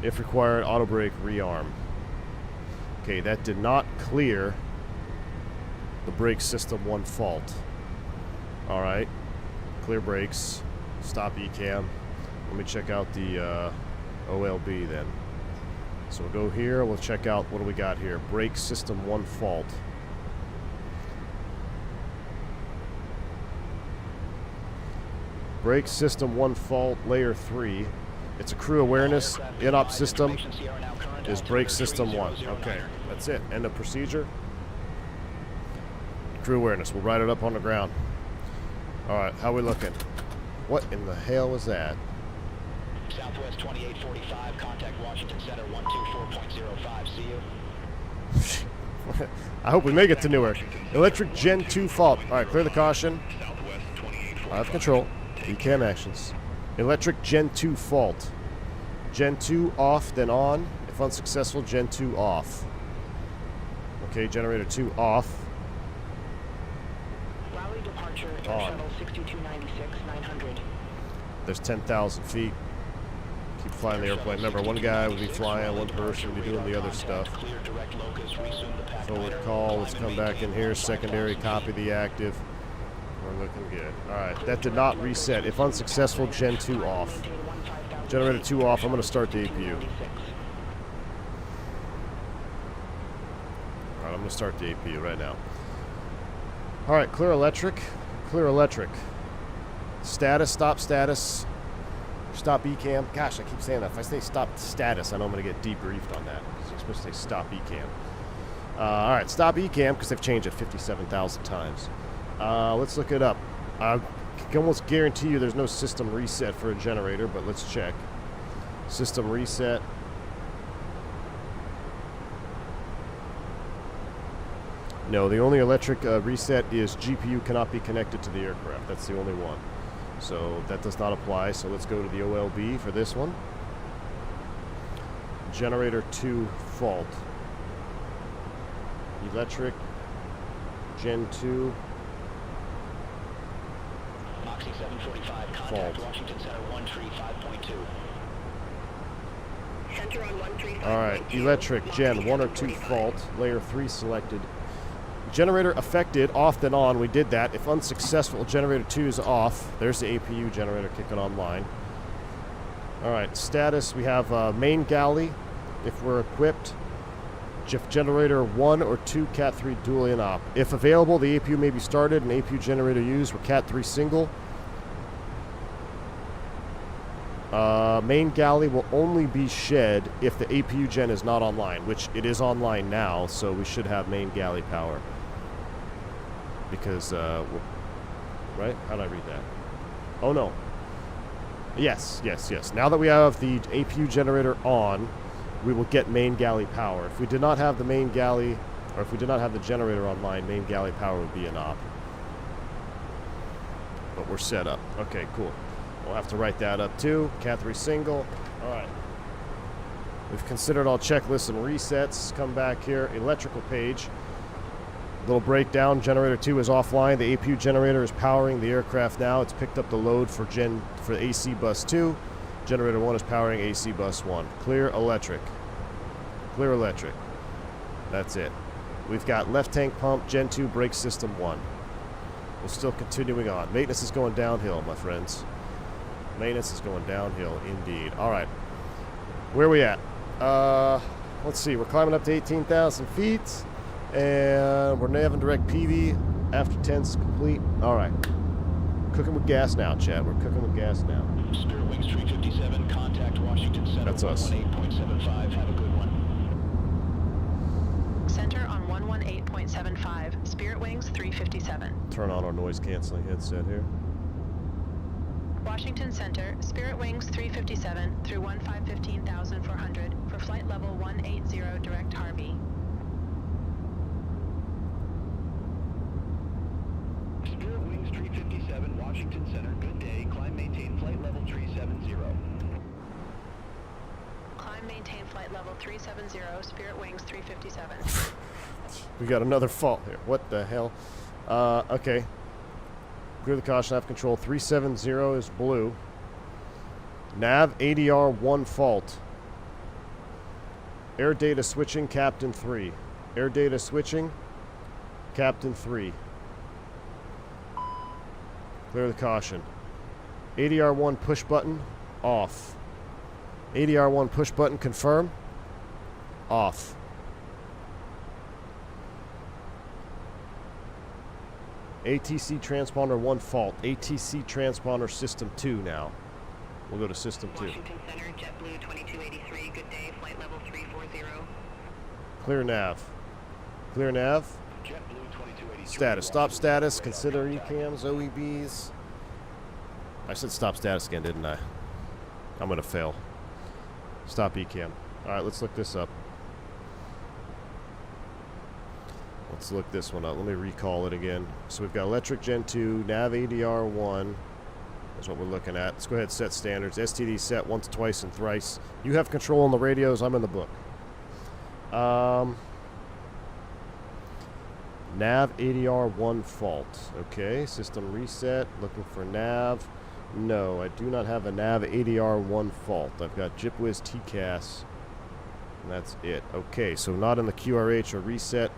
S1: If required, auto brake, rearm. Okay, that did not clear the brake system 1 fault. Alright, clear brakes, stop ECAM. Let me check out the OLB then. So we'll go here, we'll check out, what do we got here? Brake system 1 fault. Brake system 1 fault, layer 3. It's a crew awareness. In-op system is brake system 1. Okay, that's it. End of procedure. Crew awareness. We'll write it up on the ground. Alright, how we looking? What in the hell was that?
S8: Southwest 2845, contact Washington Center 124.05. See you.
S1: I hope we make it to Newark. Electric Gen 2 fault. Alright, clear the caution. I have control. ECAM actions. Electric Gen 2 fault. Gen 2 off, then on. If unsuccessful, Gen 2 off. Okay, generator 2 off.
S6: Raleigh departure, Air
S1: On.
S6: Shuttle 6296, 900.
S1: There's 10,000 feet. Keep flying the airplane. Remember, one guy would be flying, one person would be doing the other stuff. Forward call. Let's come back in here. Secondary, copy the active. We're looking good. Alright, that did not reset. If unsuccessful, Gen 2 off. Generator 2 off. I'm going to start the APU. Alright, I'm going to start the APU right now. Alright, clear electric. Clear electric. Status, stop status. Stop ECAM. Gosh, I keep saying that. If I say stop status, I know I'm going to get debriefed on that. Because you're supposed to say stop ECAM. Alright, stop ECAM because they've changed it 57,000 times. Let's look it up. I can almost guarantee you there's no system reset for a generator, but let's check. System reset. No, the only electric reset is GPU cannot be connected to the aircraft. That's the only one. So that does not apply. So let's go to the OLB for this one. Generator 2 fault. Electric Gen 2
S8: Moxie 745, contact
S1: fault.
S8: Washington Center 135.2.
S4: Center on 135.
S1: Alright, electric Gen 1 or 2 fault. Layer 3 selected. Generator affected, off then on. We did that. If unsuccessful, generator 2 is off. There's the APU generator kicking online. Alright, status. We have main galley if we're equipped. Generator 1 or 2 Cat 3 dual in-op. If available, the APU may be started and APU generator used. We're Cat 3 single. Main galley will only be shed if the APU gen is not online, which it is online now, so we should have main galley power. Because, right? How did I read that? Oh, no. Yes, yes, yes. Now that we have the APU generator on, we will get main galley power. If we did not have the main galley, or if we did not have the generator online, main galley power would be an op. But we're set up. Okay, cool. We'll have to write that up too. Cat 3 single. Alright. We've considered all checklists and resets. Come back here. Electrical page. Little breakdown. Generator 2 is offline. The APU generator is powering the aircraft now. It's picked up the load for AC bus 2. Generator 1 is powering AC bus 1. Clear electric. Clear electric. That's it. We've got left tank pump, Gen 2 brake system 1. We're still continuing on. Maintenance is going downhill, my friends. Maintenance is going downhill indeed. Alright. Where are we at? Let's see. We're climbing up to 18,000 feet. And we're naving direct PV after 10's complete. Alright. Cooking with gas now, Chad. We're cooking with gas now.
S8: Spirit Wings 357, contact Washington Center.
S1: That's us.
S8: 118.75. Have a good one.
S7: Center on 118.75. Spirit Wings 357.
S1: Turn on our noise canceling headset here.
S7: Washington Center, Spirit Wings 357 through 15,400 for flight level 180 direct Harvey.
S8: Spirit Wings 357, Washington Center, good day.
S7: Climb, maintain flight level 370, Spirit Wings 357.
S1: We got another fault here. What the hell? Okay. Clear the caution, have control. 370 is blue. Nav ADR 1 fault. Air data switching, Captain 3. Air data switching, Captain 3. Clear the caution. ADR 1 push button, off. ADR 1 push button, confirm, off. ATC transponder 1 fault. ATC transponder system 2 now. We'll go to system 2.
S4: Washington Center, JetBlue 2283, good day, flight level 340.
S1: Clear nav. Clear nav.
S8: JetBlue 2283.
S1: Status. Stop status. Consider ECAMs, OEBs. I said stop status again, didn't I? I'm going to fail. Stop ECAM. Alright, let's look this up. Let's look this one up. Let me recall it again. So we've got electric Gen 2, nav ADR 1. That's what we're looking at. Let's go ahead and set standards. STD set once, twice, and thrice. You have control on the radios. I'm in the book. Nav ADR 1 fault. Okay, system reset. Looking for nav. No, I do not have a nav ADR 1 fault. I've got JipWiz TCAS. And that's it. Okay, so not in the QRH or reset.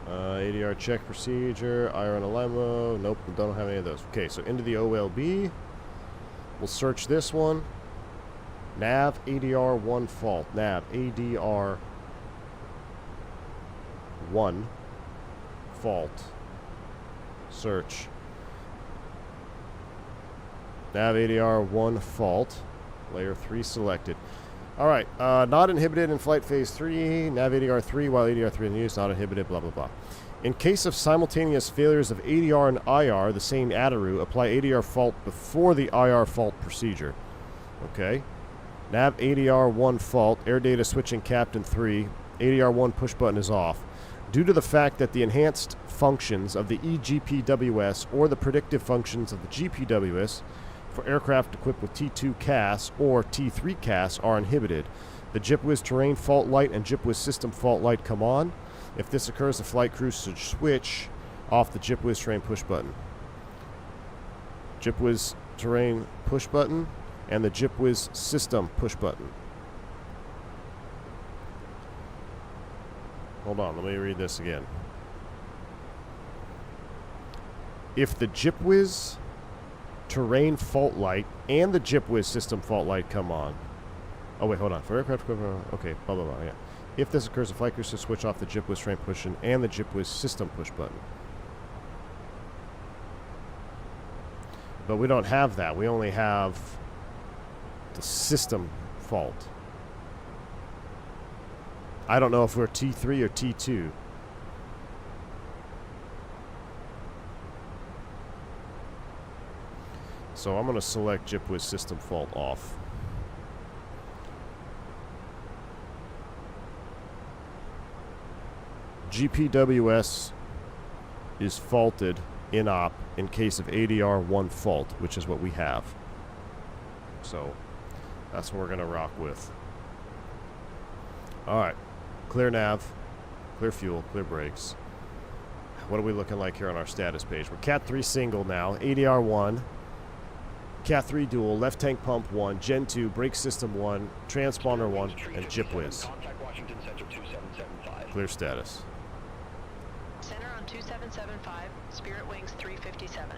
S1: ADR check procedure, IR and LIMO. Nope, don't have any of those. Okay, so into the OLB. We'll search this one. Nav ADR 1 fault. Nav ADR 1 fault. Search. Nav ADR 1 fault. Layer 3 selected. Alright, not inhibited in flight phase 3. Nav ADR 3 while ADR 3 in use, not inhibited, blah, blah, blah. In case of simultaneous failures of ADR and IR, the same ADARU, apply ADR fault before the IR fault procedure. Okay. Nav ADR 1 fault, air data switching Captain 3. ADR 1 push button is off. Due to the fact that the enhanced functions of the eGPWS or the predictive functions of the GPWS for aircraft equipped with T2 CAS or T3 CAS are inhibited. The JipWiz terrain fault light and JipWiz system fault light come on. If this occurs, the flight crew should switch off the JipWiz terrain push button. JipWiz terrain push button and the JipWiz system push button. Hold on, let me read this again. If the JipWiz terrain fault light and the JipWiz system fault light come on. Oh wait, hold on. For aircraft equipment, okay, blah blah blah. Yeah. If this occurs, the flight crew should switch off the JipWiz terrain push button and the JipWiz system push button. But we don't have that. We only have the system fault. I don't know if we're T3 or T2. So I'm going to select JipWiz system fault off. GPWS is faulted in op in case of ADR 1 fault, which is what we have. So that's what we're going to rock with. Alright. Clear nav, clear fuel, clear brakes. What are we looking like here on our status page? We're Cat 3 single now, ADR 1, Cat 3 dual, left tank pump 1, Gen 2, brake system 1, transponder 1, and JipWiz. Clear status.
S7: Center on 2775, Spirit Wings 357.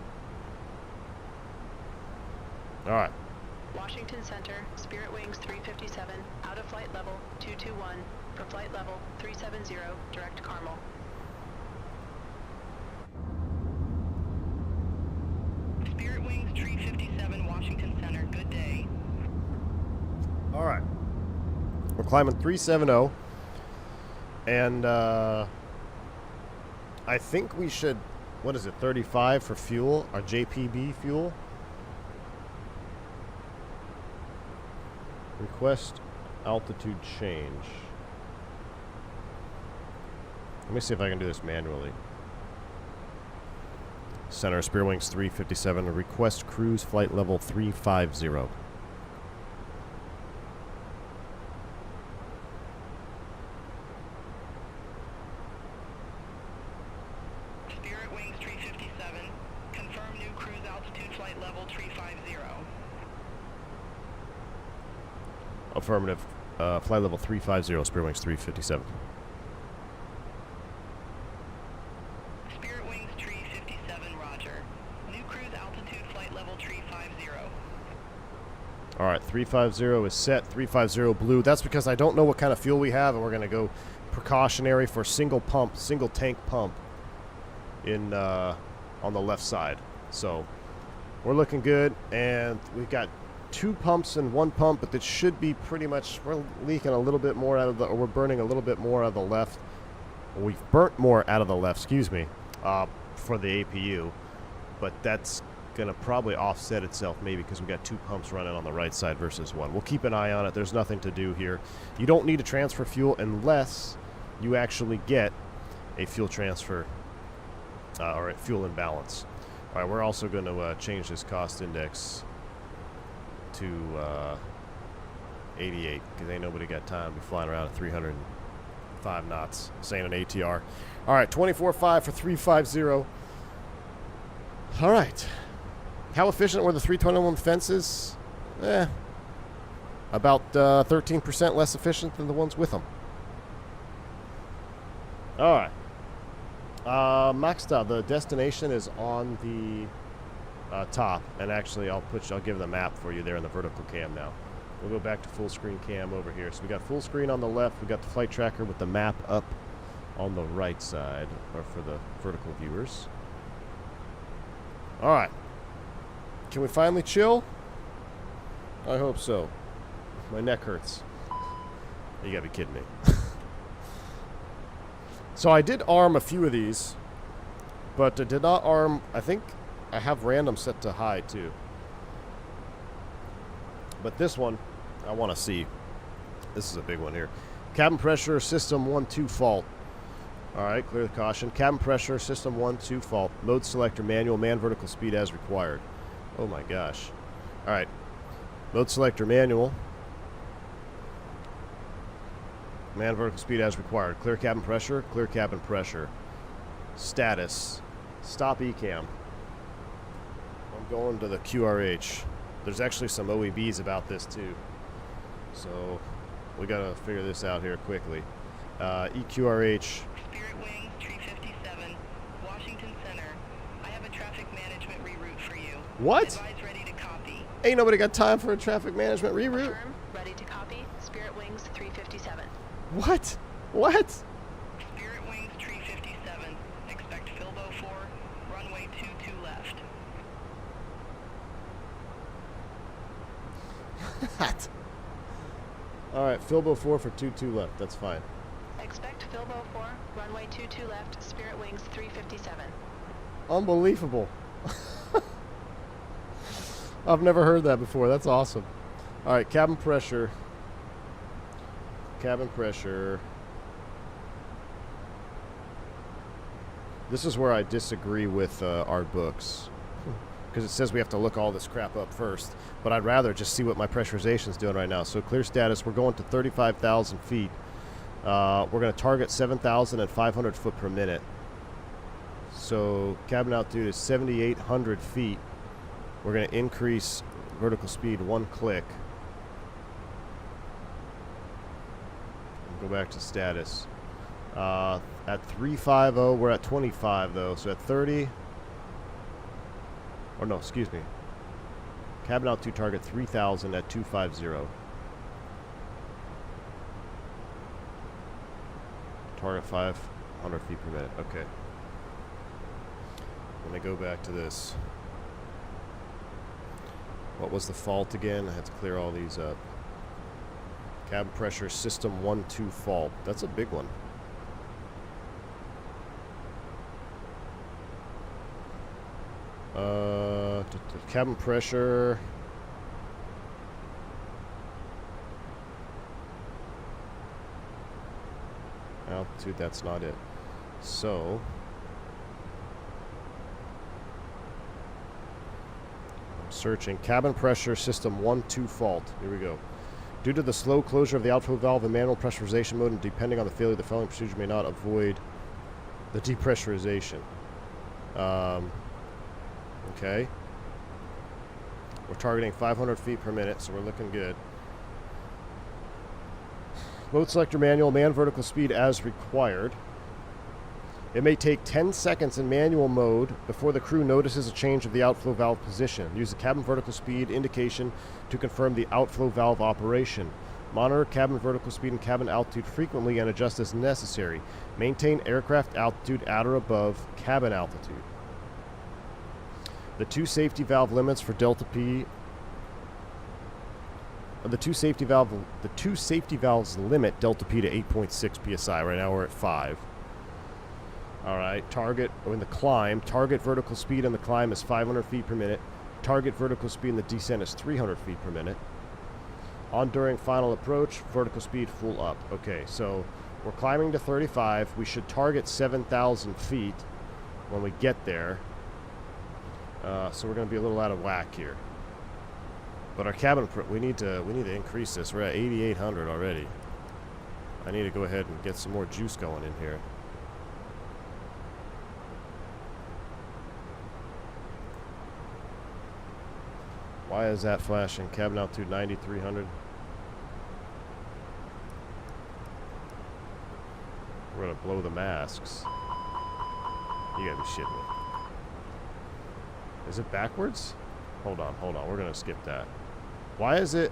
S1: Alright.
S7: Washington Center, Spirit Wings 357, out of flight level 221, for flight level 370, direct Carmel.
S4: Spirit Wings 357, Washington Center, good day.
S1: Alright. We're climbing 370. And, I think we should, what is it, 35 for fuel? Our JPB fuel? Request altitude change. Let me see if I can do this manually. Center, Spirit Wings 357, request cruise flight level 350.
S4: Spirit Wings 357, confirm new cruise altitude flight level 350.
S1: Affirmative. Flight level 350, Spirit Wings 357.
S4: Spirit Wings 357, roger. New cruise altitude flight level 350.
S1: All right, 350 is set. 350 blue. That's because I don't know what kind of fuel we have, and we're going to go precautionary for single pump, single tank pump in on the left side. So we're looking good, and we've got 2 pumps and 1 pump, but that should be pretty much, we're leaking a little bit more out of the, or we're burning a little bit more out of the left. We've burnt more out of the left, excuse me, for the APU, but that's going to probably offset itself maybe because we got 2 pumps running on the right side versus 1. We'll keep an eye on it. There's nothing to do here. You don't need to transfer fuel unless you actually get a fuel transfer or a fuel imbalance. All right, we're also going to change this cost index to 88 because ain't nobody got time to be flying around at 305 knots saying an ATR. All right, 24.5 for 350. All right, how efficient were the 321 fences? About 13% less efficient than the ones with them. All right, maxed out. The destination is on the top, and actually I'll give the map for you there in the vertical cam now. We'll go back to full screen cam over here. So we got full screen on the left, we got the flight tracker with the map up on the right side, or for the vertical viewers. All right, can we finally chill? I hope so. My neck hurts. You gotta be kidding me. So I did arm a few of these, but I did not arm, I think I have random set to high too. But this one, I want to see. This is a big one here. Cabin pressure system 1-2 fault. Alright, clear the caution. Cabin pressure system 1-2 fault. Mode selector manual, man vertical speed as required. Oh my gosh. Alright. Mode selector manual. Man vertical speed as required. Clear cabin pressure. Clear cabin pressure. Status. Stop ECAM. I'm going to the QRH. There's actually some OEBs about this too. So we gotta figure this out here quickly. EQRH.
S4: Spirit Wings 357, Washington Center. I have a traffic management reroute for you.
S1: What?
S4: Advise ready to copy.
S1: Ain't nobody got time for a traffic management reroute.
S7: Affirm, ready to copy. Spirit Wings 357.
S1: What? What?
S4: Spirit Wings 357, expect Filbo 4, runway 22 left.
S1: What? Alright, Filbo 4 for 22 left. That's fine.
S7: Expect Filbo 4, runway 22 left, Spirit Wings 357.
S1: Unbelievable. I've never heard that before. That's awesome. Alright, cabin pressure. Cabin pressure. This is where I disagree with our books. Because it says we have to look all this crap up first. But I'd rather just see what my pressurization is doing right now. So clear status, we're going to 35,000 feet. We're going to target 7,500 foot per minute. So cabin altitude is 7,800 feet. We're going to increase vertical speed 1 click. Go back to status. At 350, we're at 25 though. So at 30, or no, excuse me. Cabin altitude target 3,000 at 250. Target 500 feet per minute. Okay. Let me go back to this. What was the fault again? I had to clear all these up. Cabin pressure system 1-2 fault. That's a big one. Cabin pressure. Altitude, that's not it. So Searching. Cabin pressure system 1-2 fault. Here we go. Due to the slow closure of the outflow valve in manual pressurization mode and depending on the failure, the following procedure may not avoid the depressurization. Okay. We're targeting 500 feet per minute, so we're looking good. Mode selector manual, man vertical speed as required. It may take 10 seconds in manual mode before the crew notices a change of the outflow valve position. Use the cabin vertical speed indication to confirm the outflow valve operation. Monitor cabin vertical speed and cabin altitude frequently and adjust as necessary. Maintain aircraft altitude at or above cabin altitude. The two safety valve limits for Delta P. The two safety valves limit Delta P to 8.6 psi. Right now we're at 5. All right. Target in the climb. Target vertical speed in the climb is 500 feet per minute. Target vertical speed in the descent is 300 feet per minute. On during final approach, vertical speed full up. Okay, so we're climbing to 35. We should target 7,000 feet when we get there. So we're going to be a little out of whack here. But our cabin, we need to increase this. We're at 8,800 already. I need to go ahead and get some more juice going in here. Why is that flashing? Cabin altitude 9,300. We're gonna blow the masks. You gotta be shitting me. Is it backwards? Hold on. We're gonna skip that. Why is it?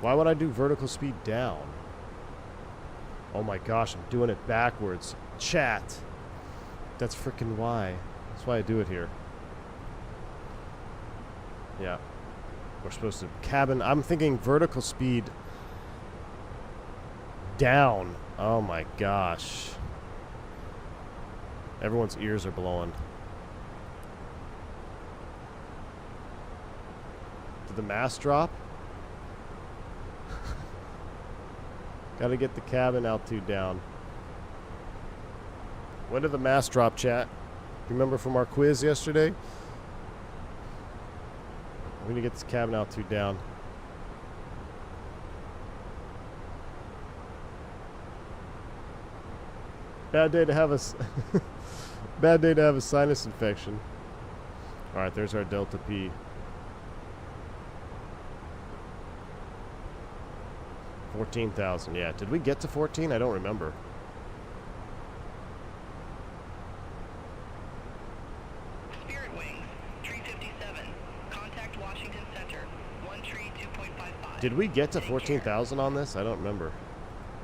S1: Why would I do vertical speed down? Oh my gosh, I'm doing it backwards. Chat. That's freaking why. That's why I do it here. Yeah. We're supposed to cabin. I'm thinking vertical speed down. Oh my gosh. Everyone's ears are blowing. Did the mast drop? Gotta get the cabin altitude down. When did the mast drop, chat? Remember from our quiz yesterday? I'm gonna get this cabin altitude down. Bad day to have a bad day to have a sinus infection. All right, there's our Delta P. 14,000. Yeah, did we get to 14? I don't remember.
S4: Spirit Wings, tree 57. Contact Washington Center, 1 tree 2.55.
S1: Did we get to 14,000 on this? I don't remember.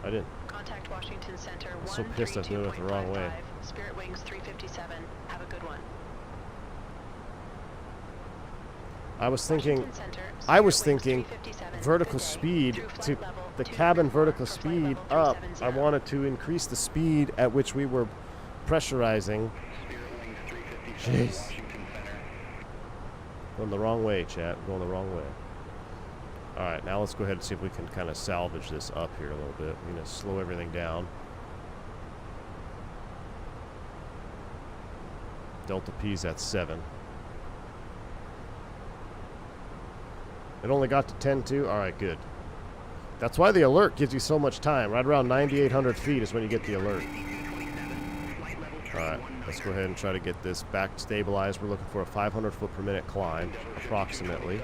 S1: I didn't.
S7: Contact Washington Center.
S1: I'm so pissed I was doing it the wrong way.
S7: Spirit Wings 357. Have a good one.
S1: I was thinking vertical speed to the cabin vertical speed up. I wanted to increase the speed at which we were pressurizing. Jeez. Going the wrong way, chat. Going the wrong way. Alright, now let's go ahead and see if we can kind of salvage this up here a little bit. We're going to slow everything down. Delta P's at 7. It only got to 10 too? Alright, good. That's why the alert gives you so much time. Right around 9,800 feet is when you get the alert. Alright, let's go ahead and try to get this back stabilized. We're looking for a 500 foot per minute climb, approximately.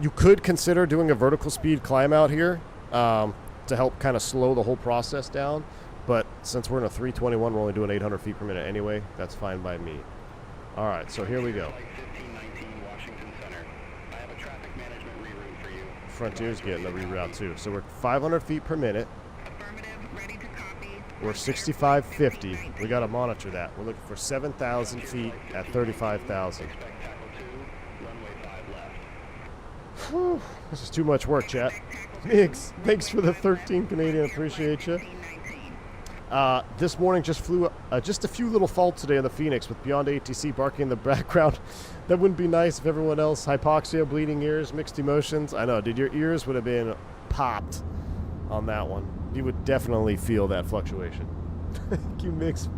S1: You could consider doing a vertical speed climb out here to help kind of slow the whole process down. But since we're in a 321, we're only doing 800 feet per minute anyway. That's fine by me. Alright, so here we go. Frontier's getting a reroute too. So we're 500 feet per minute. We're 6550. We got to monitor that. We're looking for 7,000 feet at 35,000. Whew, this is too much work, chat. Thanks for the 13 Canadian. Appreciate you. This morning just flew just a few little faults today on the Fenix with Beyond ATC barking in the background. That wouldn't be nice if everyone else, hypoxia, bleeding ears, mixed emotions. I know, dude, your ears would have been popped on that one. You would definitely feel that fluctuation. Thank you, Mix.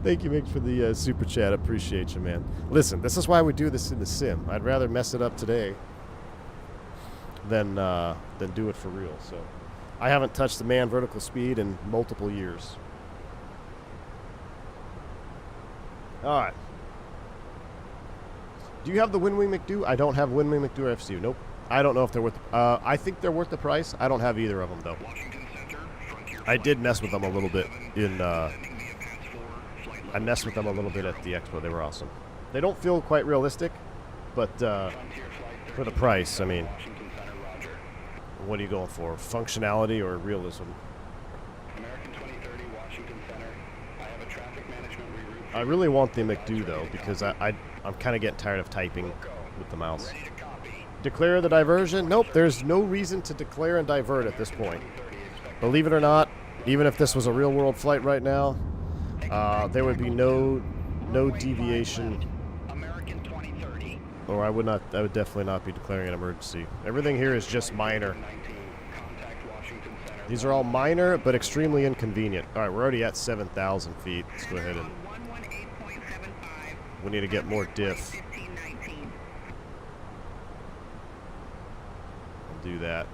S1: Thank you, Mick, for the super chat. Appreciate you, man. Listen, this is why we do this in the sim. I'd rather mess it up today than do it for real. So, I haven't touched the man vertical speed in multiple years. All right. Do you have the Win Wing McDo? I don't have Win Wing McDo or FCU. Nope. I don't know if they're worth. I think they're worth the price. I don't have either of them though. I did mess with them a little bit in. I messed with them a little bit at the expo. They were awesome. They don't feel quite realistic, but for the price, I mean, what are you going for? Functionality or realism? I really want the McDo though because I'm kind of getting tired of typing with the mouse. Declare the diversion? Nope, there's no reason to declare and divert at this point. Believe it or not, even if this was a real-world flight right now, there would be no deviation, or I would definitely not be declaring an emergency. Everything here is just minor. These are all minor, but extremely inconvenient. All right, we're already at 7,000 feet. Let's go ahead and we need to get more diff. Do that.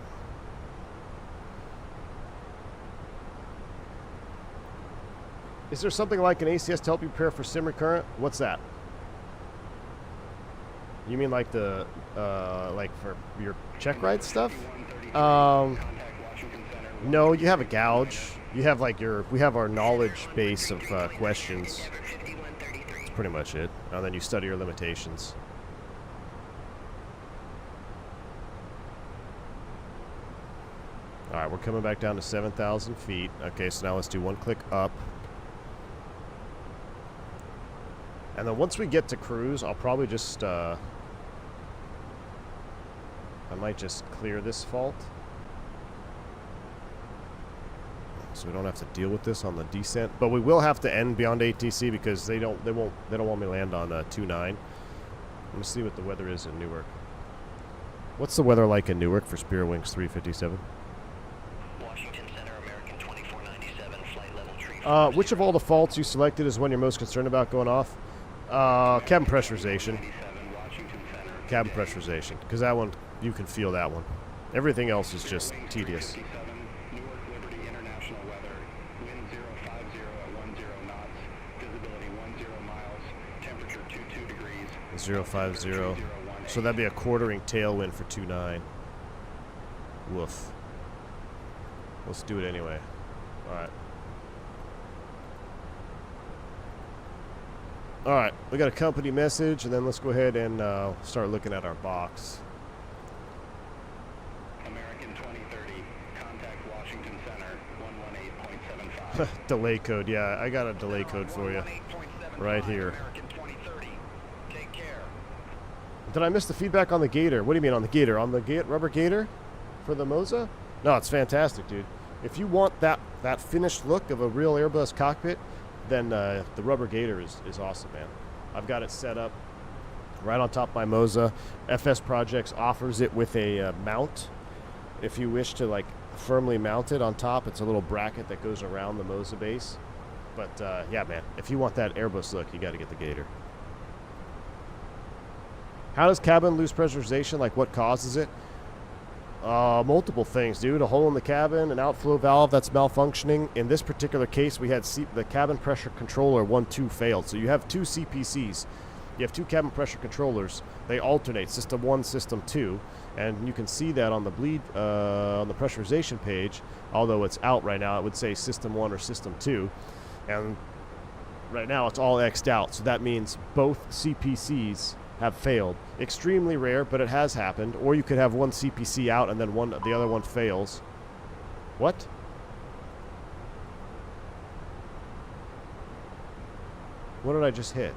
S1: Is there something like an ACS to help you prepare for sim recurrent? What's that? You mean like the like for your check ride stuff? No, you have a gouge. You have like we have our knowledge base of questions. That's pretty much it. And then you study your limitations. Alright, we're coming back down to 7,000 feet. Okay, so now let's do one click up. And then once we get to cruise, I'll probably just, I might just clear this fault. So we don't have to deal with this on the descent. But we will have to end beyond ATC because they don't want me to land on 2-9. Let me see what the weather is in Newark. What's the weather like in Newark for Spirit Wings 357? Which of all the faults you selected is one you're most concerned about going off? Cabin pressurization. Cabin pressurization. Because that one, you can feel that one. Everything else is just tedious. 050. So that'd be a quartering tailwind for 2-9. Woof. Let's do it anyway. Alright. Alright, we got a company message, and then let's go ahead and start looking at our box.
S8: American 2030, contact Washington Center, 118.75.
S1: Delay code, yeah, I got a delay code for you. Right here.
S8: Take care.
S1: Did I miss the feedback on the Gator? What do you mean on the Gator? On the rubber Gator? For the Moza? No, it's fantastic, dude. If you want that finished look of a real Airbus cockpit, then the rubber Gator is awesome, man. I've got it set up right on top of my Moza. FSprojects offers it with a mount. If you wish to like firmly mount it on top, it's a little bracket that goes around the Moza base. But yeah, man, if you want that Airbus look, you got to get the Gator. How does cabin lose pressurization? Like what causes it? Multiple things, dude. A hole in the cabin, an outflow valve that's malfunctioning. In this particular case, we had the cabin pressure controller 1-2 failed. So you have two CPCs. You have two cabin pressure controllers. They alternate, system 1, system 2. And you can see that on the on the pressurization page. Although it's out right now, it would say system 1 or system 2. And right now it's all X'd out. So that means both CPCs have failed. Extremely rare, but it has happened. Or you could have one CPC out and then the other one fails. What? What did I just hit?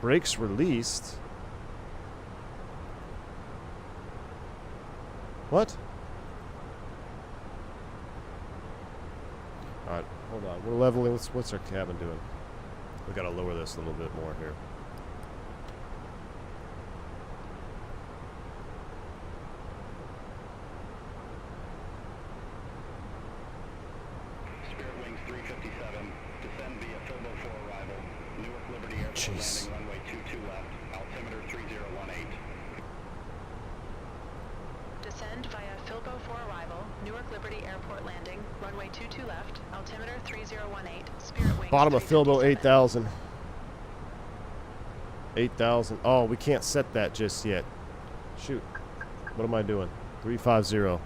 S1: Brakes released. What? Alright, hold on. We're leveling. What's our cabin doing? We gotta lower this a little bit more here.
S8: Spirit
S1: Jeez.
S8: Landing runway 22 left, altimeter 3018.
S7: Descend via Filbo for arrival, Newark Liberty Airport landing, runway 22 left, altimeter 3018, Spirit Wings.
S1: Bottom of Filbo,
S7: 357.
S1: 8,000. 8,000. Oh, we can't set that just yet. Shoot. What am I doing? 350.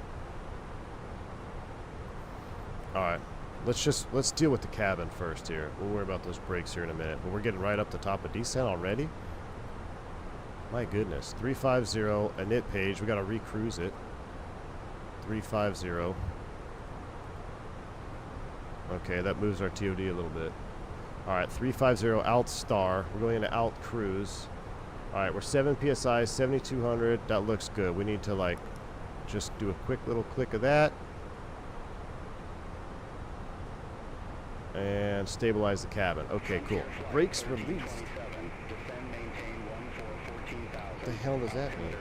S1: Alright. Let's deal with the cabin first here. We'll worry about those brakes here in a minute. But we're getting right up the top of descent already? My goodness. 350, a init page. We gotta recruise it. 350. Okay, that moves our TOD a little bit. Alright, 350 alt star. We're going into alt cruise. Alright, we're 7 PSI, 7,200. That looks good. We need to, like, just do a quick little click of that. And stabilize the cabin. Okay, cool. Brakes released. What the hell does that mean?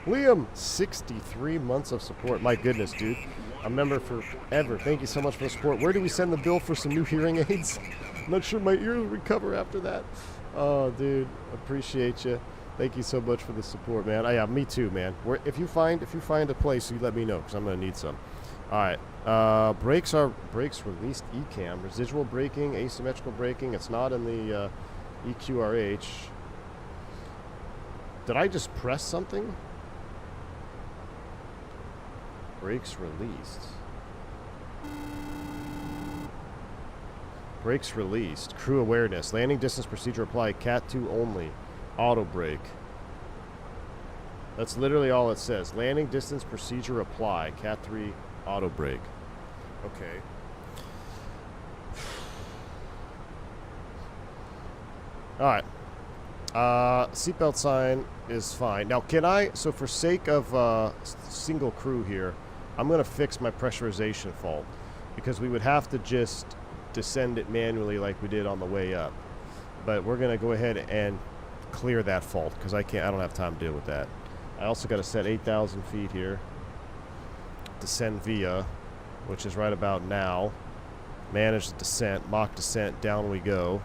S1: Liam, 63 months of support. My goodness, dude. A member forever. Thank you so much for the support. Where do we send the bill for some new hearing aids? I'm not sure my ears will recover after that. Oh, dude. Appreciate you. Thank you so much for the support, man. Oh, yeah, me too, man. If you find a place, you let me know, because I'm going to need some. All right. Brakes released ECAM. Residual braking, asymmetrical braking. It's not in the EQRH. Did I just press something? Brakes released. Brakes released. Crew awareness. Landing distance procedure applied. Cat 2 only. Auto brake. That's literally all it says. Landing distance procedure apply. Cat 3 auto brake. Okay. Alright. Seatbelt sign is fine. Now, can I... So, for sake of single crew here, I'm going to fix my pressurization fault. Because we would have to just descend it manually like we did on the way up. But we're going to go ahead and clear that fault. Because I don't have time to deal with that. I also got to set 8,000 feet here. Descend via, which is right about now. Manage the descent. Mock descent. Down we go.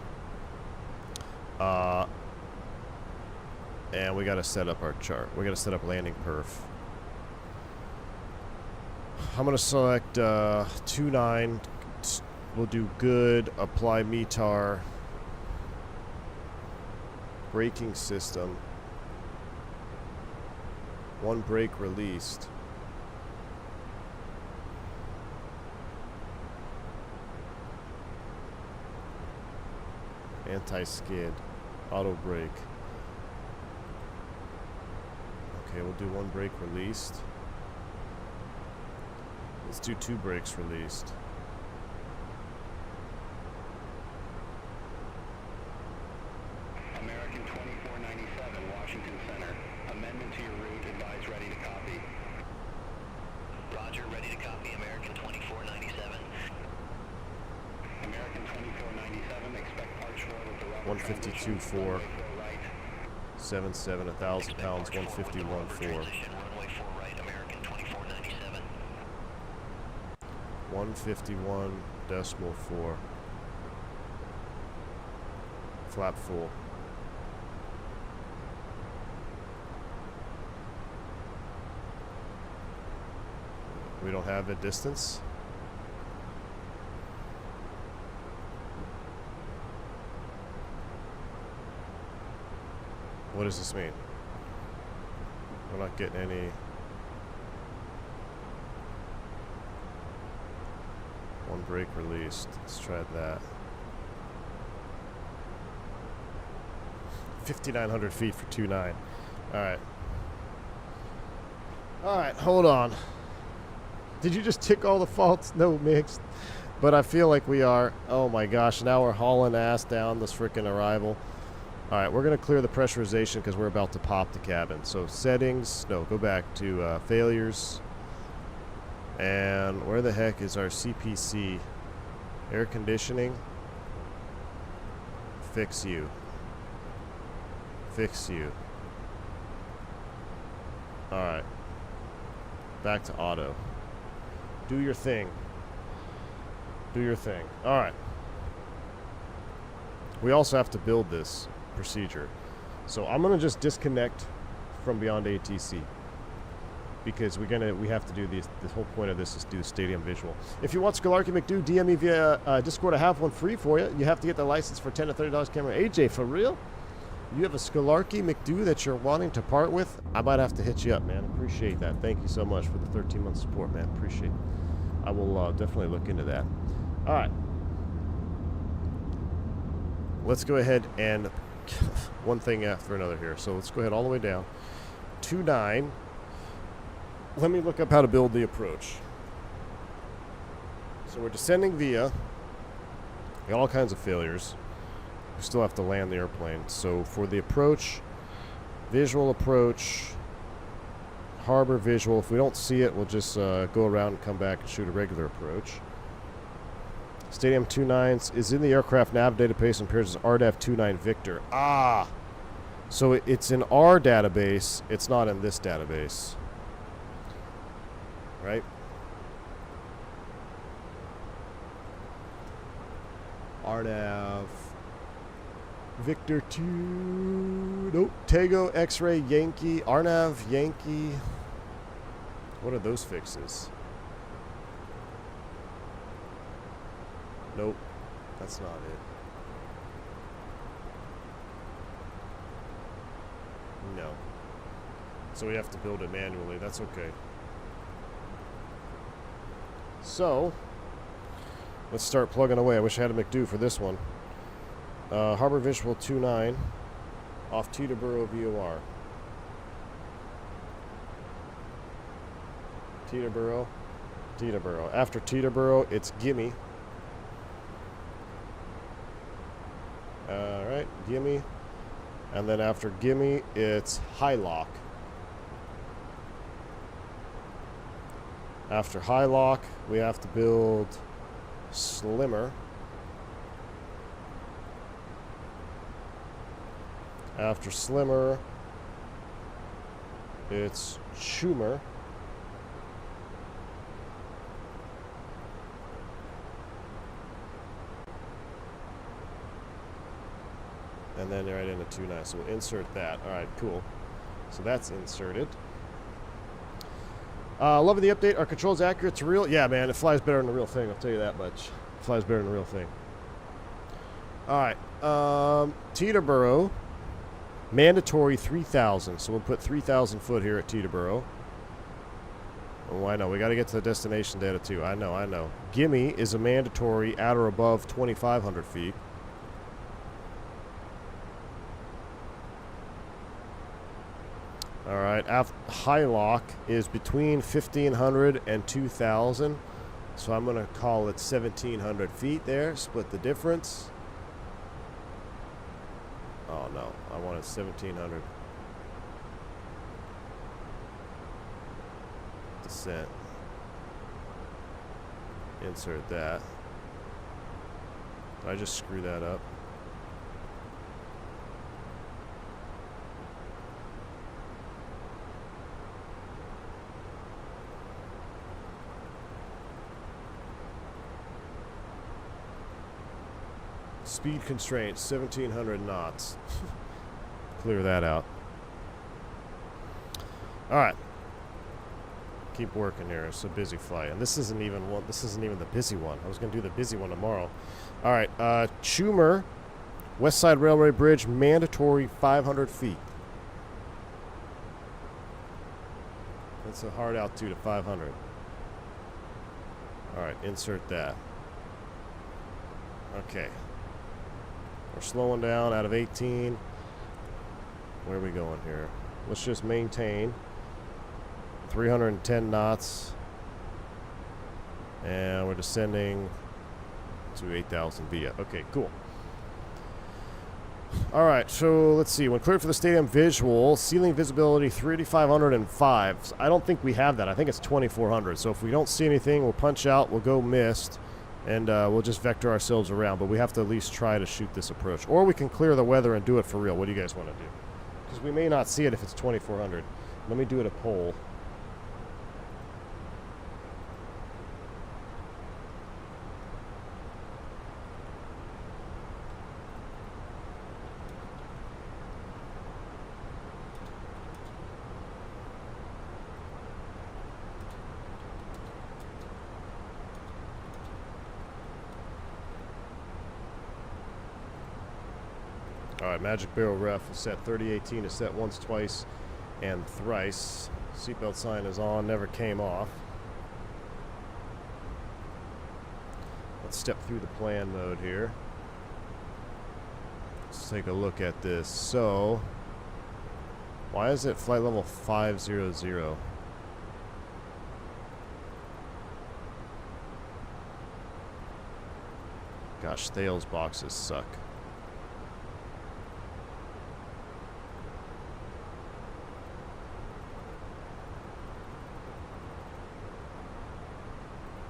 S1: And we got to set up our chart. We got to set up landing perf. I'm going to select 2.9. We'll do good. Apply METAR. Braking system. One brake released. Anti-skid. Auto brake. Okay, we'll do one brake released. Let's do 2 brakes released.
S8: American 2497, Washington Center. Amendment to your route. Advise ready to copy.
S3: Roger, ready to copy. American 2497.
S8: American 2497, expect arch roll with the rubber
S1: 152.4. 77, 1,000 pounds, 151.4.
S3: Runway 4 right, American 2497.
S1: 151.4. Flap full. We don't have a distance. What does this mean? We're not getting any. One brake released. Let's try that. 5,900 feet for 2.9. Alright. Alright, hold on. Did you just tick all the faults? No, mixed. But I feel like we are. Oh my gosh, now we're hauling ass down this frickin' arrival. Alright, we're going to clear the pressurization because we're about to pop the cabin. So settings, no, go back to failures. And where the heck is our CPC? Air conditioning. Fix you. Fix you. Alright. Back to auto. Do your thing. Do your thing. Alright. we also have to build this procedure. So I'm going to just disconnect from Beyond ATC. Because we have to do the whole point of this is do the stadium visual. If you want Scholarky McDo, DM me via Discord. I have one free for you. You have to get the license for $10 to $30 camera. AJ, for real? You have a Scholarky McDo that you're wanting to part with? I might have to hit you up, man. Appreciate that. Thank you so much for the 13-month support, man. Appreciate it. I will definitely look into that. All right. Let's go ahead and one thing after another here. So let's go ahead all the way down. 29. Let me look up how to build the approach. So we're descending via. We got all kinds of failures. We still have to land the airplane. So for the approach, visual approach, harbor visual. If we don't see it, we'll just go around and come back and shoot a regular approach. Stadium 29 is in the aircraft nav database and appears as RDAV 29 Victor. Ah! So it's in our database. It's not in this database. Right? RDAV Victor 2. Nope. Tego X-Ray Yankee. RNAV Yankee. What are those fixes? Nope. That's not it. No. So we have to build it manually. That's okay. So, let's start plugging away. I wish I had a McDo for this one. Harbor Visual 29 off Teterboro VOR. Teterboro. After Teterboro, it's Gimme. Alright, Gimme. And then after Gimme, it's High Lock. After High Lock, we have to build Slimmer. After Slimmer, it's Schumer. And then right into 29. So we'll insert that. All right, cool. So that's inserted. Loving the update. Are controls accurate to real? Yeah, man. It flies better than the real thing. I'll tell you that much. It flies better than the real thing. All right. Teterboro. Mandatory 3,000. So we'll put 3,000 foot here at Teterboro. Oh, I know. We got to get to the destination data, too. I know. Gimme is a mandatory at or above 2,500 feet. All right, High Lock is between 1,500 and 2,000. So I'm going to call it 1,700 feet there. Split the difference. Oh, no. I wanted 1,700. Descent. Insert that. Did I just screw that up? Speed constraint, 1,700 knots. Clear that out. All right. Keep working here. It's a busy flight, and this isn't even the busy one. I was going to do the busy one tomorrow. All right. Schumer, West Side Railway Bridge, mandatory 500 feet. That's a hard altitude of 500. All right. Insert that. Okay. We're slowing down out of 18. Where are we going here? Let's just maintain 310 knots. And we're descending to 8,000 via. Okay, cool. All right, so let's see. When cleared for the stadium visual, ceiling visibility 3,505. I don't think we have that. I think it's 2,400. So if we don't see anything, we'll punch out. We'll go missed. And we'll just vector ourselves around. But we have to at least try to shoot this approach. Or we can clear the weather and do it for real. What do you guys want to do? Because we may not see it if it's 2,400. Let me do it a poll. Alright, Magic Barrel Ref is set 3018 is set once, twice, and thrice. Seatbelt sign is on, never came off. Let's step through the plan mode here. Let's take a look at this. So, why is it flight level 500? Gosh, Thales boxes suck.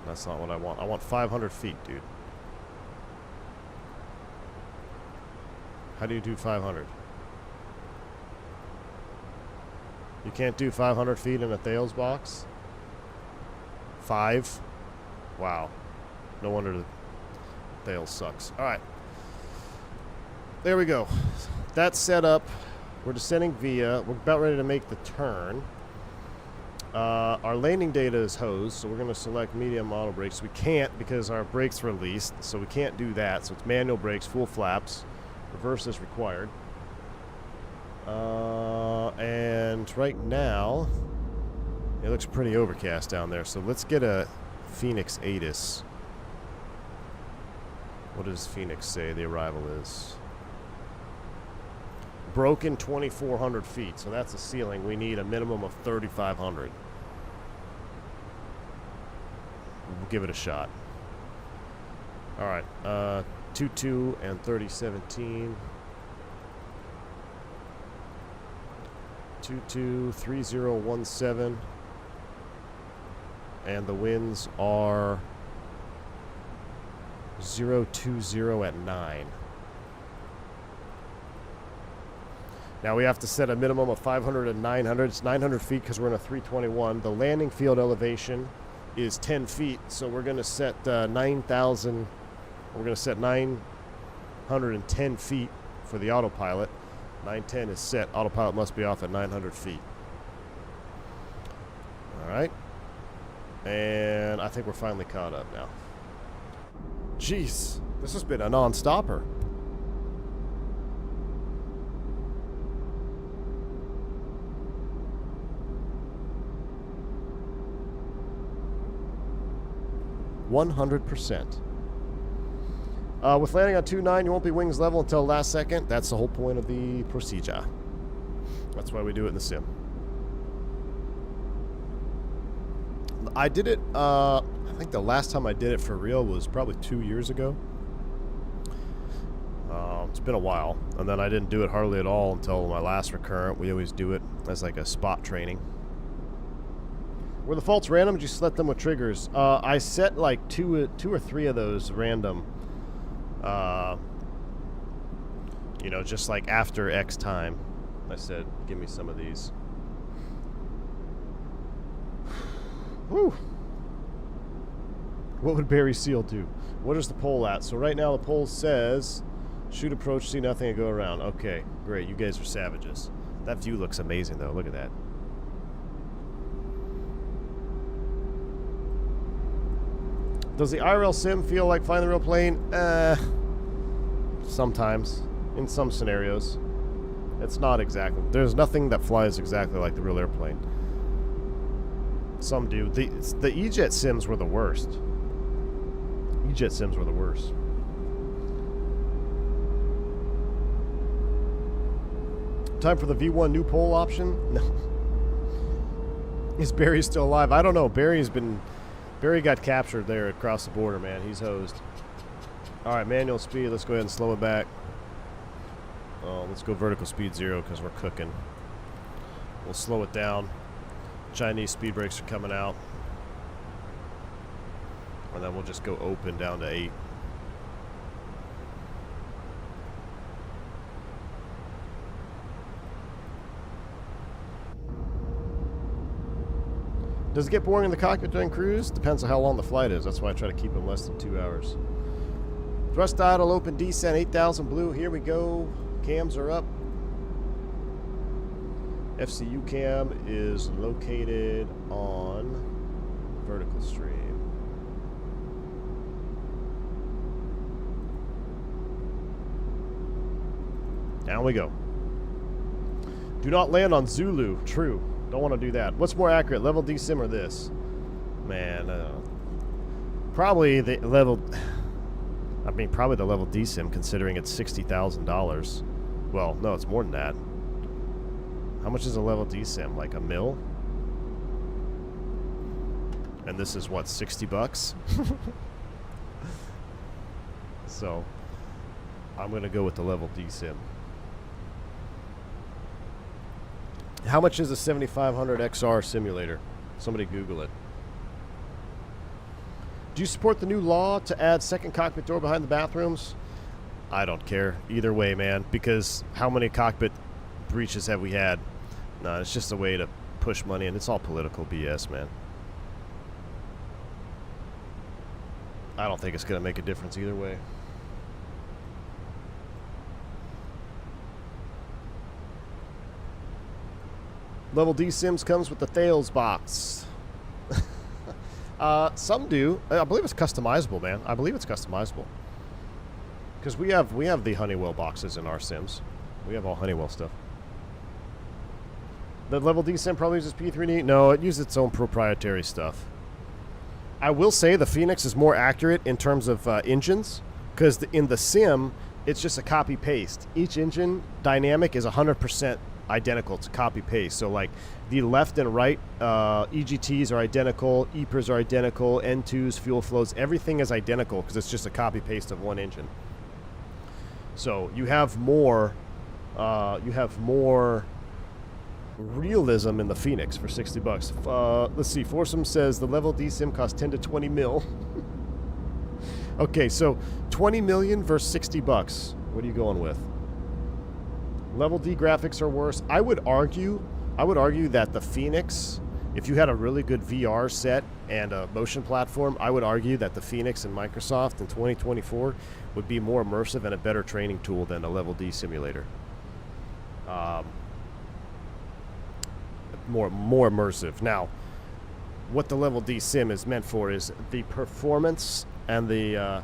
S1: That's not what I want. I want 500 feet, dude. How do you do 500? You can't do 500 feet in a Thales box? 5? Wow. No wonder the Thales sucks. Alright. There we go. That's set up. We're descending via. We're about ready to make the turn. Our landing data is hosed, so we're going to select medium auto brakes. We can't because our brakes released, so we can't do that. So it's manual brakes, full flaps. Reverse is required. And right now, it looks pretty overcast down there. So let's get a Fenix Addons. What does Fenix say the arrival is? Broken 2,400 feet, so that's the ceiling. We need a minimum of 3,500. We'll give it a shot. All right, 22 and 3017. 223017. And the winds are 020 at 9. Now we have to set a minimum of 500 and 900. It's 900 feet because we're in a 321. The landing field elevation is 10 feet, so we're going to set 9,000. We're going to set 910 feet for the autopilot. 910 is set. Autopilot must be off at 900 feet. All right. And I think we're finally caught up now. Jeez, this has been a non-stopper. %. With landing on 2.9, you won't be wings level until last second. That's the whole point of the procedure. That's why we do it in the sim. I did it, I think the last time I did it for real was probably 2 years ago. It's been a while. And then I didn't do it hardly at all until my last recurrent. We always do it as like a spot training. Were the faults random? Did you select them with triggers? I set like two or three of those random. You know, just like after X time. I said, give me some of these. Whew. What would Barry Seal do? What is the poll at? So right now the poll says, shoot, approach, see nothing, and go around. Okay, great. You guys are savages. That view looks amazing, though. Look at that. Does the IRL sim feel like flying the real plane? Sometimes. In some scenarios. It's not exactly. There's nothing that flies exactly like the real airplane. Some do. The E-Jet sims were the worst. E-Jet sims were the worst. Time for the V1 new poll option? No. Is Barry still alive? I don't know. Barry got captured there across the border, man. He's hosed. Alright, manual speed. Let's go ahead and slow it back. Let's go vertical speed 0 because we're cooking. We'll slow it down. Chinese speed brakes are coming out. And then we'll just go open down to 8. Does it get boring in the cockpit during cruise? Depends on how long the flight is. That's why I try to keep them less than 2 hours. Thrust idle, open descent, 8,000 blue. Here we go. Cams are up. FCU cam is located on vertical stream. Down we go. Do not land on Zulu. True. Don't want to do that. What's more accurate, level D sim or this? Man, probably the level... I mean, probably the level D sim, considering it's $60,000. Well, no, it's more than that. How much is a level D sim? Like $1 mil? And this is what, 60 bucks? So, I'm going to go with the level D sim. How much is a 7500 XR simulator? Somebody Google it. Do you support the new law to add second cockpit door behind the bathrooms? I don't care. Either way, man. Because how many cockpit breaches have we had? No, it's just a way to push money, and it's all political BS, man. I don't think it's going to make a difference either way. Level D Sims comes with the Thales box. Some do. I believe it's customizable, man. I believe it's customizable. Because we have the Honeywell boxes in our Sims. We have all Honeywell stuff. The Level D Sim probably uses P3D. No, it uses its own proprietary stuff. I will say the Fenix is more accurate in terms of engines. Because in the Sim, it's just a copy-paste. Each engine dynamic is 100% identical to copy-paste. So, like, the left and right EGTs are identical, EPRs are identical, N2s, fuel flows, everything is identical because it's just a copy-paste of one engine. So you have more realism in the Fenix for 60 bucks. Let's see, Foursome says the level D sim costs 10 to 20 mil. Okay, so 20 million versus 60 bucks. What are you going with? Level D graphics are worse. I would argue that the Fenix, if you had a really good VR set and a motion platform, I would argue that the Fenix and Microsoft in 2024 would be more immersive and a better training tool than a Level D simulator. More immersive. Now, what the Level D sim is meant for is the performance, and the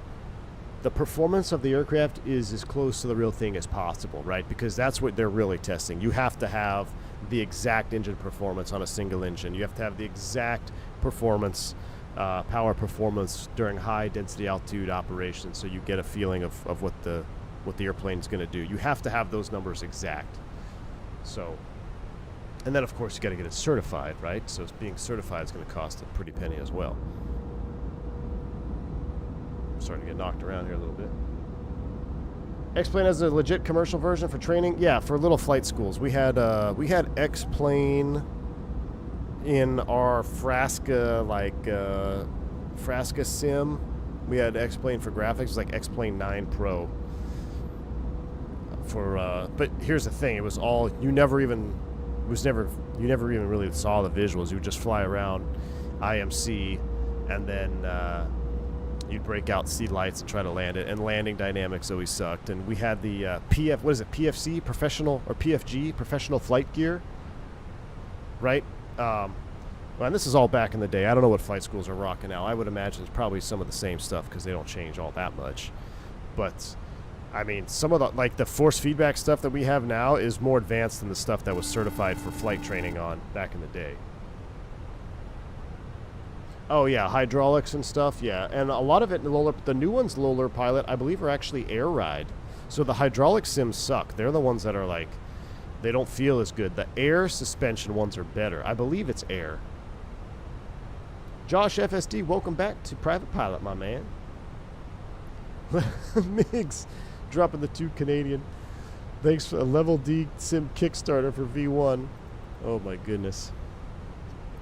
S1: performance of the aircraft is as close to the real thing as possible, right? Because that's what they're really testing. You have to have the exact engine performance on a single engine. You have to have the exact performance, power performance during high density altitude operations, so you get a feeling of what the airplane's going to do. You have to have those numbers exact. So, and then of course you got to get it certified, right? So being certified is going to cost a pretty penny as well. Starting to get knocked around here a little bit. X-Plane has a legit commercial version for training. Yeah, for little flight schools. We had X-Plane in our Frasca, Frasca sim. We had X-Plane for graphics. It was like X-Plane 9 Pro. But here's the thing: it was all you never even really saw the visuals. You would just fly around IMC, and then you'd break out seat lights and try to land it, and landing dynamics always sucked. And we had the PFC, professional, or PFG, professional flight gear, right? And this is all back in the day. I don't know what flight schools are rocking now. I would imagine it's probably some of the same stuff because they don't change all that much. But I mean, some of the force feedback stuff that we have now is more advanced than the stuff that was certified for flight training on back in the day. Oh yeah, hydraulics and stuff, yeah. And a lot of it, the new ones, Lolar Pilot, I believe are actually air ride. So the hydraulic sims suck. They're the ones that are like, they don't feel as good. The air suspension ones are better. I believe it's air. Josh FSD, welcome back to Private Pilot, my man. Migs, dropping the 2 Canadian. Thanks for a Level D sim Kickstarter for V1. Oh my goodness.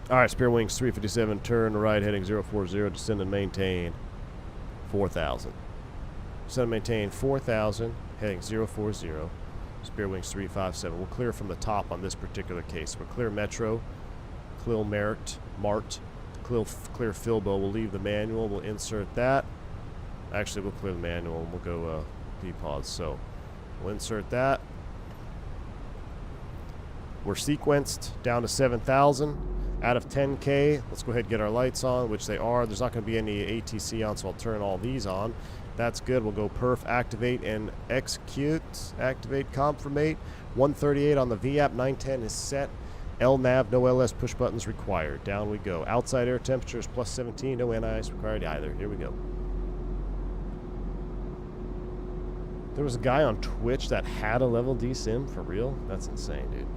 S1: Alright, Spear Wings 357, turn right heading 040, descend and maintain 4,000. Descend and maintain 4,000, heading 040, Spear Wings 357. We'll clear from the top on this particular case. We'll clear Metro, clear Mart, clear Filbo. We'll leave the manual, we'll insert that. Actually, we'll clear the manual and we'll go P-pause. So, we'll insert that. We're sequenced down to 7,000. Out of 10K, let's go ahead and get our lights on, which they are. There's not going to be any ATC on, so I'll turn all these on. That's good. We'll go perf, activate, and execute. Activate, confirmate. 138 on the VAP. 910 is set. LNAV, no LS push buttons required. Down we go. Outside air temperature is plus 17. No anti-ice required either. Here we go. There was a guy on Twitch that had a level D sim for real? That's insane, dude.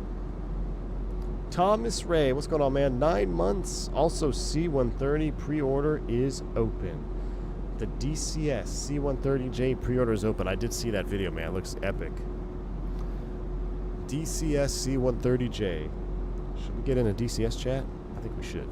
S1: Thomas Ray, what's going on, man? 9 months. Also, C-130 pre-order is open. The DCS C-130J pre-order is open. I did see that video, man. It looks epic. DCS C-130J. Should we get in a DCS chat? I think we should.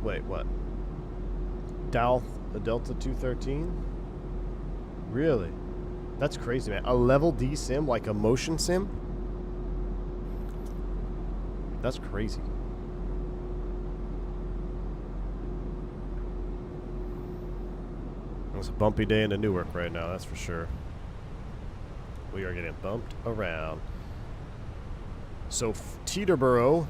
S1: Wait, what? The Delta 213? Really? That's crazy, man. A level D sim, like a motion sim? That's crazy. It's a bumpy day into Newark right now, that's for sure. We are getting bumped around. So, Teterboro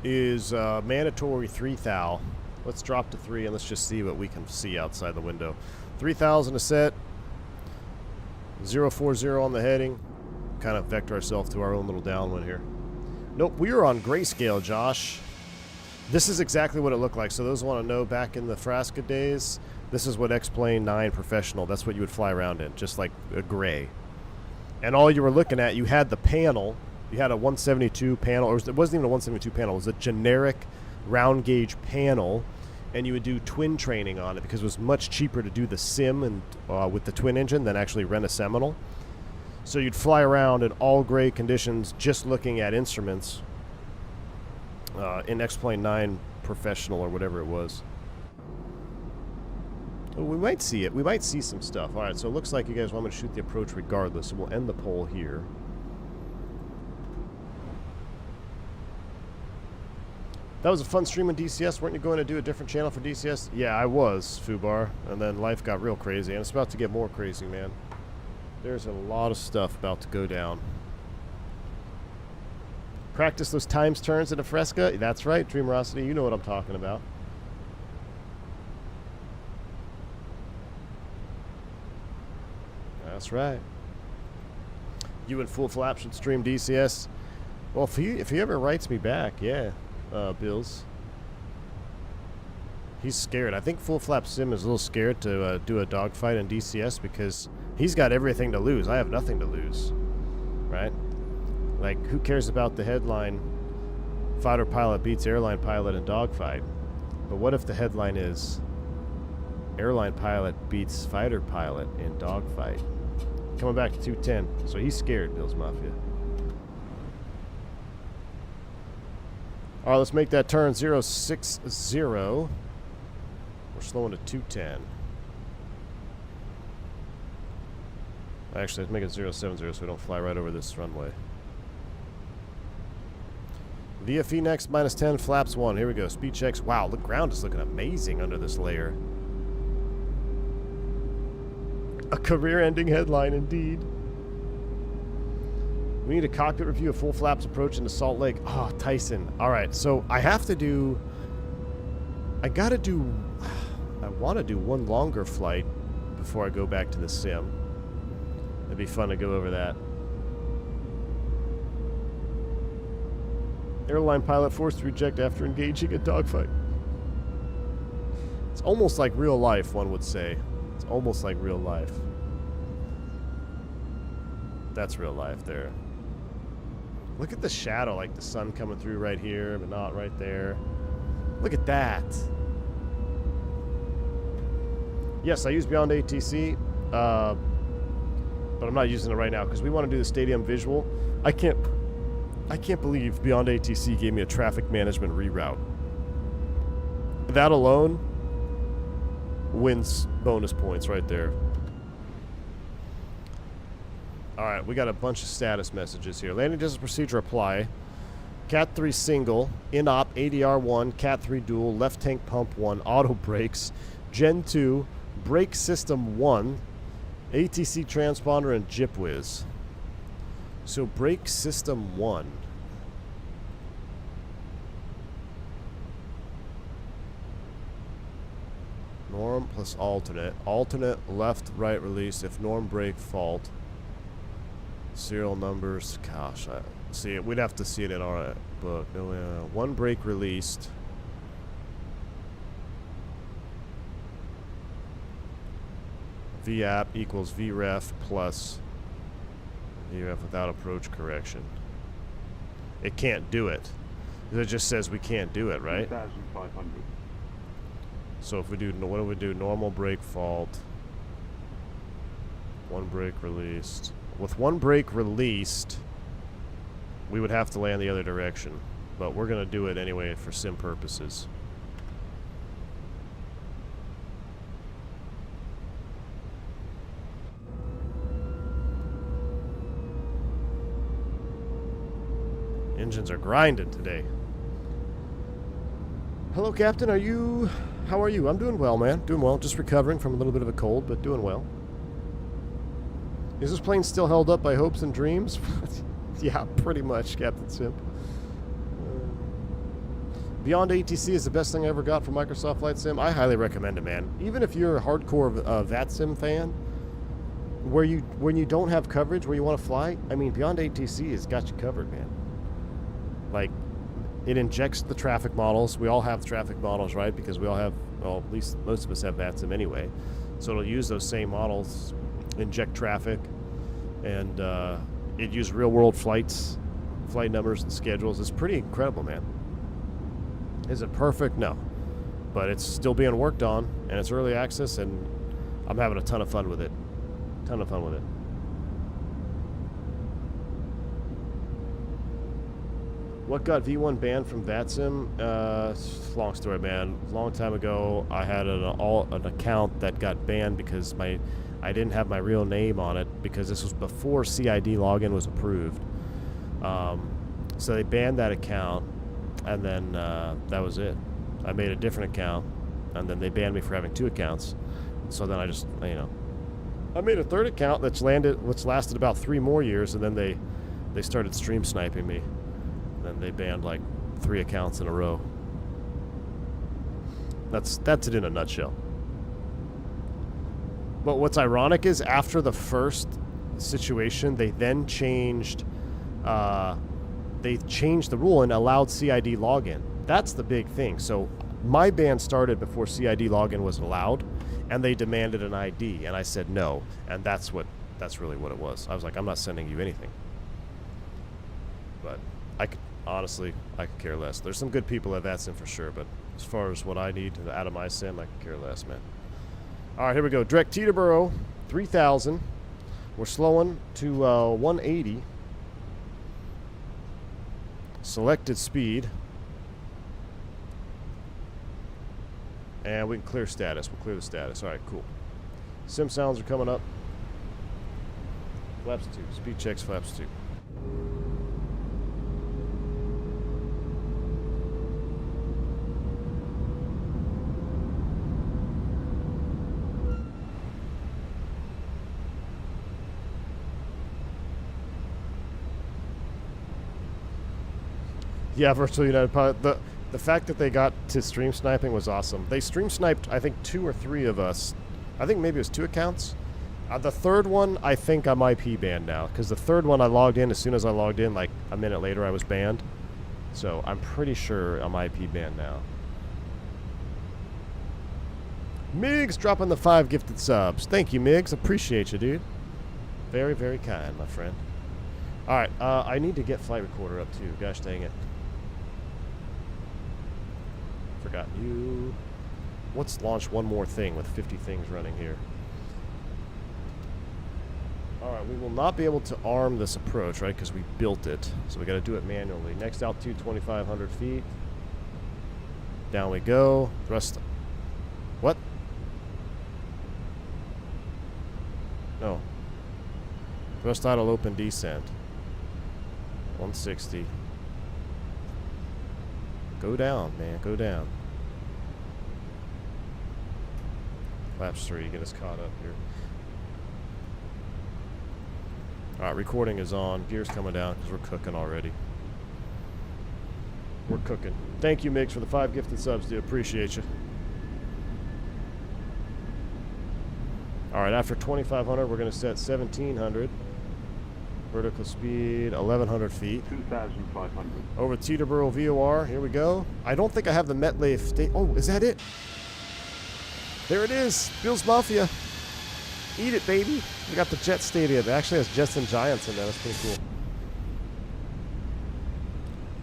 S1: is mandatory 3 thou. Let's drop to 3 and let's just see what we can see outside the window. 3,000 a set. 040 on the heading. Kind of vector ourselves to our own little downwind here. Nope, we were on grayscale, Josh. This is exactly what it looked like. So those who want to know, back in the Frasca days, this is what X-Plane 9 Professional, that's what you would fly around in, just like a gray. And all you were looking at, you had the panel. You had a 172 panel, or it wasn't even a 172 panel. It was a generic round gauge panel, and you would do twin training on it because it was much cheaper to do the sim and with the twin engine than actually rent a Seminole. So you'd fly around in all gray conditions just looking at instruments in X-Plane 9 Professional or whatever it was. Oh, we might see it. We might see some stuff. All right, so it looks like you guys want me to shoot the approach regardless, so we'll end the poll here. That was a fun stream on DCS. Weren't you going to do a different channel for DCS? Yeah, I was, Fubar. And then life got real crazy. And it's about to get more crazy, man. There's a lot of stuff about to go down. Practice those times turns at a Fresca? That's right, Dreamerosity. You know what I'm talking about. That's right. You and Full Flap should stream DCS. Well, if he ever writes me back, yeah. Bills. He's scared. I think Full Flap Sim is a little scared to do a dogfight in DCS because he's got everything to lose. I have nothing to lose. Right? Like, who cares about the headline, fighter pilot beats airline pilot in dogfight? But what if the headline is, airline pilot beats fighter pilot in dogfight? Coming back to 210. So he's scared, Bills Mafia. All right, let's make that turn 060. We're slowing to 210. Actually, let's make it 070 so we don't fly right over this runway. VFE next, minus 10, flaps 1. Here we go, speed checks. Wow, the ground is looking amazing under this layer. A career-ending headline, indeed. We need a cockpit review of full flaps approach into Salt Lake. Oh, Tyson. All right, so I have to do... I want to do one longer flight before I go back to the sim. It'd be fun to go over that. Airline pilot forced to reject after engaging a dogfight. It's almost like real life, one would say. It's almost like real life. That's real life there. Look at the shadow, like the sun coming through right here, but not right there. Look at that. Yes, I use Beyond ATC, but I'm not using it right now because we want to do the stadium visual. I can't believe Beyond ATC gave me a traffic management reroute. That alone wins bonus points right there. Alright, we got a bunch of status messages here. Landing distance procedure apply. Cat 3 single, INOP ADR 1, Cat 3 dual, left tank pump 1, auto brakes, Gen 2, Brake System 1, ATC Transponder, and JipWiz. So Brake System 1. Norm plus alternate. Alternate left, right release if norm brake fault. Serial numbers. Gosh, see it. We'd have to see it in our book. No, one brake released. VAP equals VREF plus VREF without approach correction. It can't do it. It just says we can't do it, right?
S9: 2,500.
S1: So if we do, what do we do? Normal brake fault. One brake released. With one brake released, we would have to land the other direction. But we're going to do it anyway for sim purposes. Engines are grinding today. Hello, Captain. How are you? I'm doing well, man. Doing well. Just recovering from a little bit of a cold, but doing well. Is this plane still held up by hopes and dreams? Yeah, pretty much, Captain Simp. Beyond ATC is the best thing I ever got from Microsoft Flight Sim. I highly recommend it, man. Even if you're a hardcore VATSIM fan, when you don't have coverage, where you want to fly, I mean, Beyond ATC has got you covered, man. Like, it injects the traffic models. We all have traffic models, right? Because we all have, well, at least most of us have VATSIM anyway. So it'll use those same models, inject traffic, and it uses real-world flights, flight numbers and schedules. It's pretty incredible, man. Is it perfect? No. But it's still being worked on, and it's early access, and I'm having a ton of fun with it. Ton of fun with it. What got V1 banned from VATSIM? Long story, man. Long time ago, I had an account that got banned because I didn't have my real name on it, because this was before CID login was approved. So they banned that account, and then that was it. I made a different account, and then they banned me for having two accounts. So then I just, I made a third account which lasted about 3 more years, and then they started stream sniping me. Then they banned like 3 accounts in a row. That's it in a nutshell. But what's ironic is after the first situation, they then changed the rule and allowed CID login. That's the big thing. So my ban started before CID login was allowed, and they demanded an ID, and I said no, and that's really what it was. I was like, I'm not sending you anything. But I could care less. There's some good people at VATSIM for sure, but as far as what I need out of my sim, I could care less, man. All right, here we go. Direct Teterboro, 3,000. We're slowing to 180. Selected speed. And we can clear status. We'll clear the status. All right, cool. Sim sounds are coming up. Flaps 2. Speed checks, flaps 2. Yeah, Virtual United Pilot. The fact that they got to stream sniping was awesome. They stream sniped, I think, 2 or 3 of us. I think maybe it was 2 accounts. The third one, I think I'm IP banned now, because the third one I logged in. As soon as I logged in, like a minute later, I was banned. So I'm pretty sure I'm IP banned now. Migs dropping the 5 gifted subs. Thank you, Migs. Appreciate you, dude. Very, very kind, my friend. All right, I need to get flight recorder up too. Gosh dang it. Forgot you. Let's launch one more thing with 50 things running here. Alright, we will not be able to arm this approach, right? Because we built it. So we got to do it manually. Next altitude, 2,500 feet. Down we go. Thrust. What? No. Thrust idle open descent. 160. Go down, man. Go down. Flaps 3, get us caught up here. Alright, recording is on. Gear's coming down because we're cooking already. We're cooking. Thank you, Migs, for the 5 gifted subs, dude. Appreciate you. Alright, after 2,500, we're going to set 1,700. Vertical speed, 1,100 feet.
S9: 2,500.
S1: Over Teterboro VOR. Here we go. I don't think I have the MetLife. Oh, is that it? There it is. Bill's Mafia. Eat it, baby. We got the Jet Stadium. It actually has Jets and Giants in there. That's pretty cool.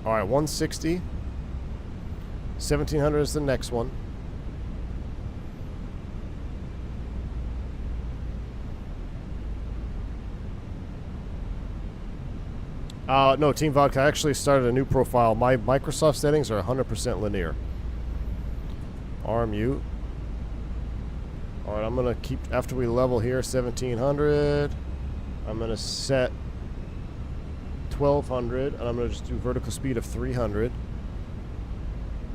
S1: All right, 160. 1,700 is the next one. No, Team Vodka, I actually started a new profile. My Microsoft settings are 100% linear. RMU. Alright, I'm going to keep, after we level here, 1,700. I'm going to set 1,200, and I'm going to just do vertical speed of 300.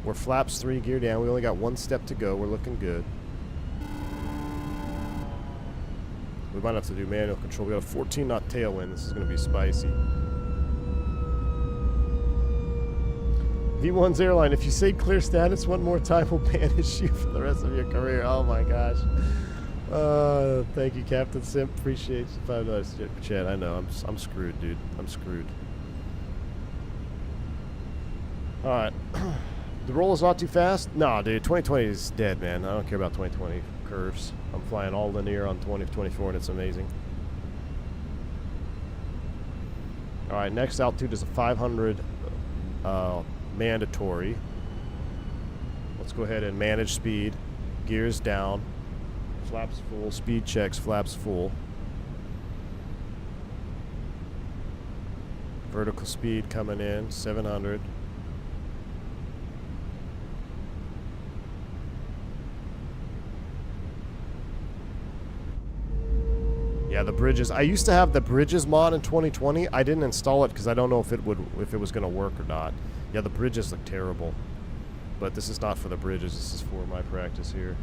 S1: We're flaps 3, gear down. We only got 1 step to go. We're looking good. We might have to do manual control. We got a 14 knot tailwind. This is going to be spicy. V1's Airline, if you say clear status one more time, we'll banish you for the rest of your career. Oh my gosh. Thank you, Captain Simp. Appreciate you. $5 chat. I know. I'm screwed, dude. I'm screwed. Alright. The roll is not too fast? Nah, dude. 2020 is dead, man. I don't care about 2020 curves. I'm flying all linear on 2024, and it's amazing. Alright, next altitude is a 500 mandatory. Let's go ahead and manage speed. Gears down. Flaps full. Speed checks. Flaps full. Vertical speed coming in. 700. Yeah, the bridges. I used to have the bridges mod in 2020. I didn't install it because I don't know if it was going to work or not. Yeah, the bridges look terrible. But this is not for the bridges. This is for my practice here.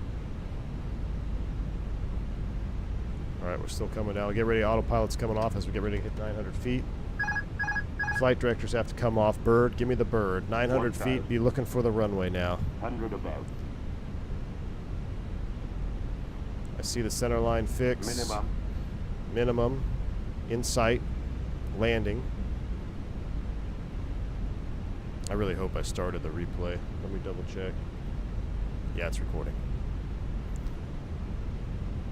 S1: Alright, we're still coming down. Get ready. Autopilot's coming off as we get ready to hit 900 feet. Flight directors have to come off. Bird, give me the bird. 900 feet. Be looking for the runway now.
S9: 100 above.
S1: I see the center line fix. Minimum. In sight. Landing. I really hope I started the replay. Let me double check. Yeah, it's recording.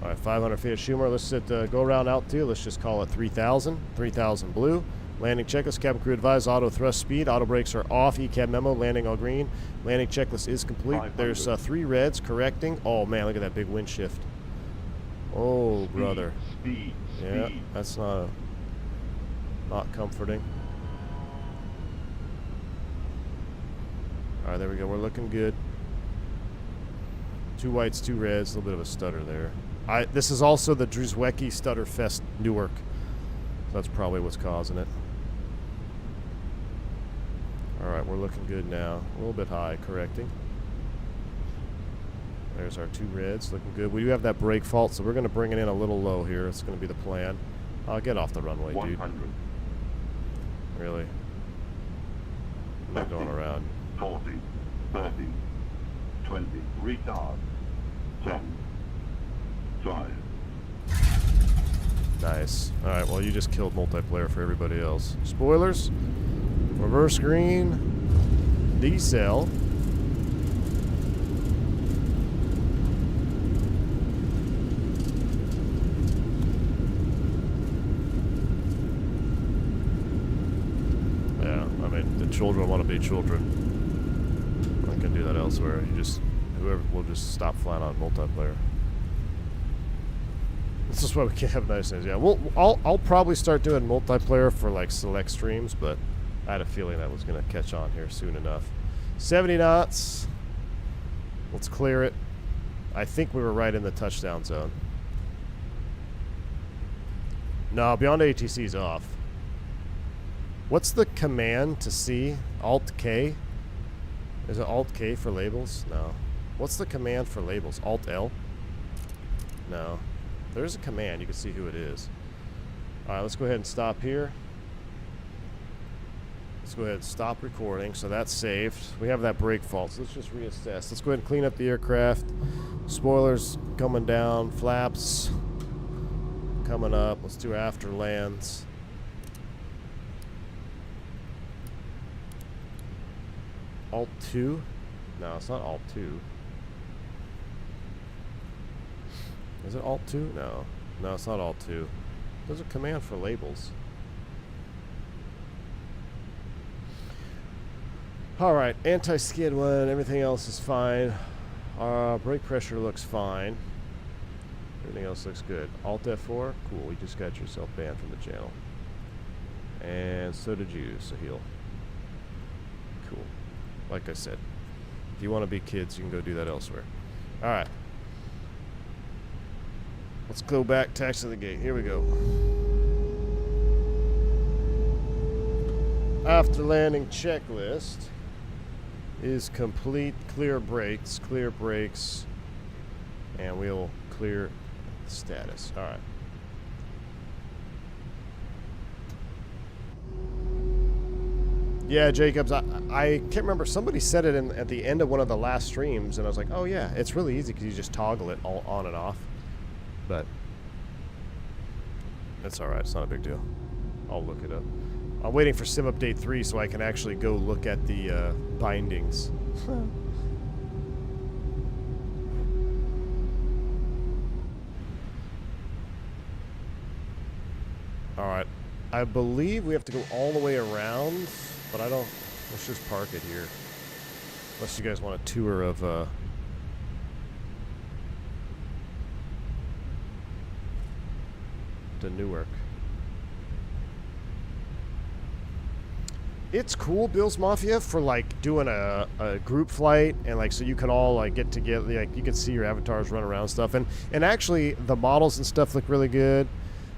S1: Alright, 500 feet of Schumer. Let's go around altitude. Let's just call it 3,000. 3,000 blue. Landing checklist. Cabin crew advised. Auto thrust speed. Auto brakes are off. ECAB memo. Landing all green. Landing checklist is complete. 500. There's 3 reds correcting. Oh man, look at that big wind shift. Oh, brother.
S9: Speed.
S1: Yeah, that's not comforting. Alright, there we go. We're looking good. 2 whites, 2 reds. A little bit of a stutter there. This is also the Druzwecki Stutter Fest Newark. So that's probably what's causing it. Alright, we're looking good now. A little bit high, correcting. There's our 2 reds, looking good. We do have that brake fault, so we're going to bring it in a little low here. It's going to be the plan. I'll get off the runway,
S9: 100.
S1: dude. Really? I'm not going around.
S9: 40, 30, 20, retard, 10, 5.
S1: Nice. Alright, well, you just killed multiplayer for everybody else. Spoilers. Reverse green. Decel. Yeah, I mean, the children want to be children. I can do that elsewhere. Whoever will just stop flying on multiplayer. This is why we can't have nice things. Yeah, I'll probably start doing multiplayer for like select streams, but I had a feeling that was going to catch on here soon enough. 70 knots. Let's clear it. I think we were right in the touchdown zone. No, beyond ATC's off. What's the command to see? Alt-K? Is it Alt-K for labels? No. What's the command for labels? Alt-L? No. There's a command. You can see who it is. All right, let's go ahead and stop here. Let's go ahead and stop recording. So that's saved. We have that brake fault, so let's just reassess. Let's go ahead and clean up the aircraft. Spoilers coming down. Flaps coming up. Let's do after lands. Alt 2? No, it's not Alt 2. Is it Alt 2? No. No, it's not Alt 2. There's a command for labels. Alright, anti-skid one. Everything else is fine. Brake pressure looks fine. Everything else looks good. Alt F4? Cool, you just got yourself banned from the channel. And so did you, Sahil. Cool. Like I said, if you want to be kids, you can go do that elsewhere. Alright. Let's go back, taxi the gate. Here we go. After landing checklist is complete. Clear brakes, and we'll clear status. All right. Yeah, Jacobs, I can't remember. Somebody said it at the end of one of the last streams, and I was like, oh yeah, it's really easy because you just toggle it all on and off. But that's all right. It's not a big deal. I'll look it up. I'm waiting for Sim Update 3 so I can actually go look at the bindings. Alright. I believe we have to go all the way around, but I don't... Let's just park it here. Unless you guys want a tour of... to Newark. It's cool, Bill's Mafia, for like doing a group flight and like so you can all like get together, like you can see your avatars run around and stuff, and actually the models and stuff look really good.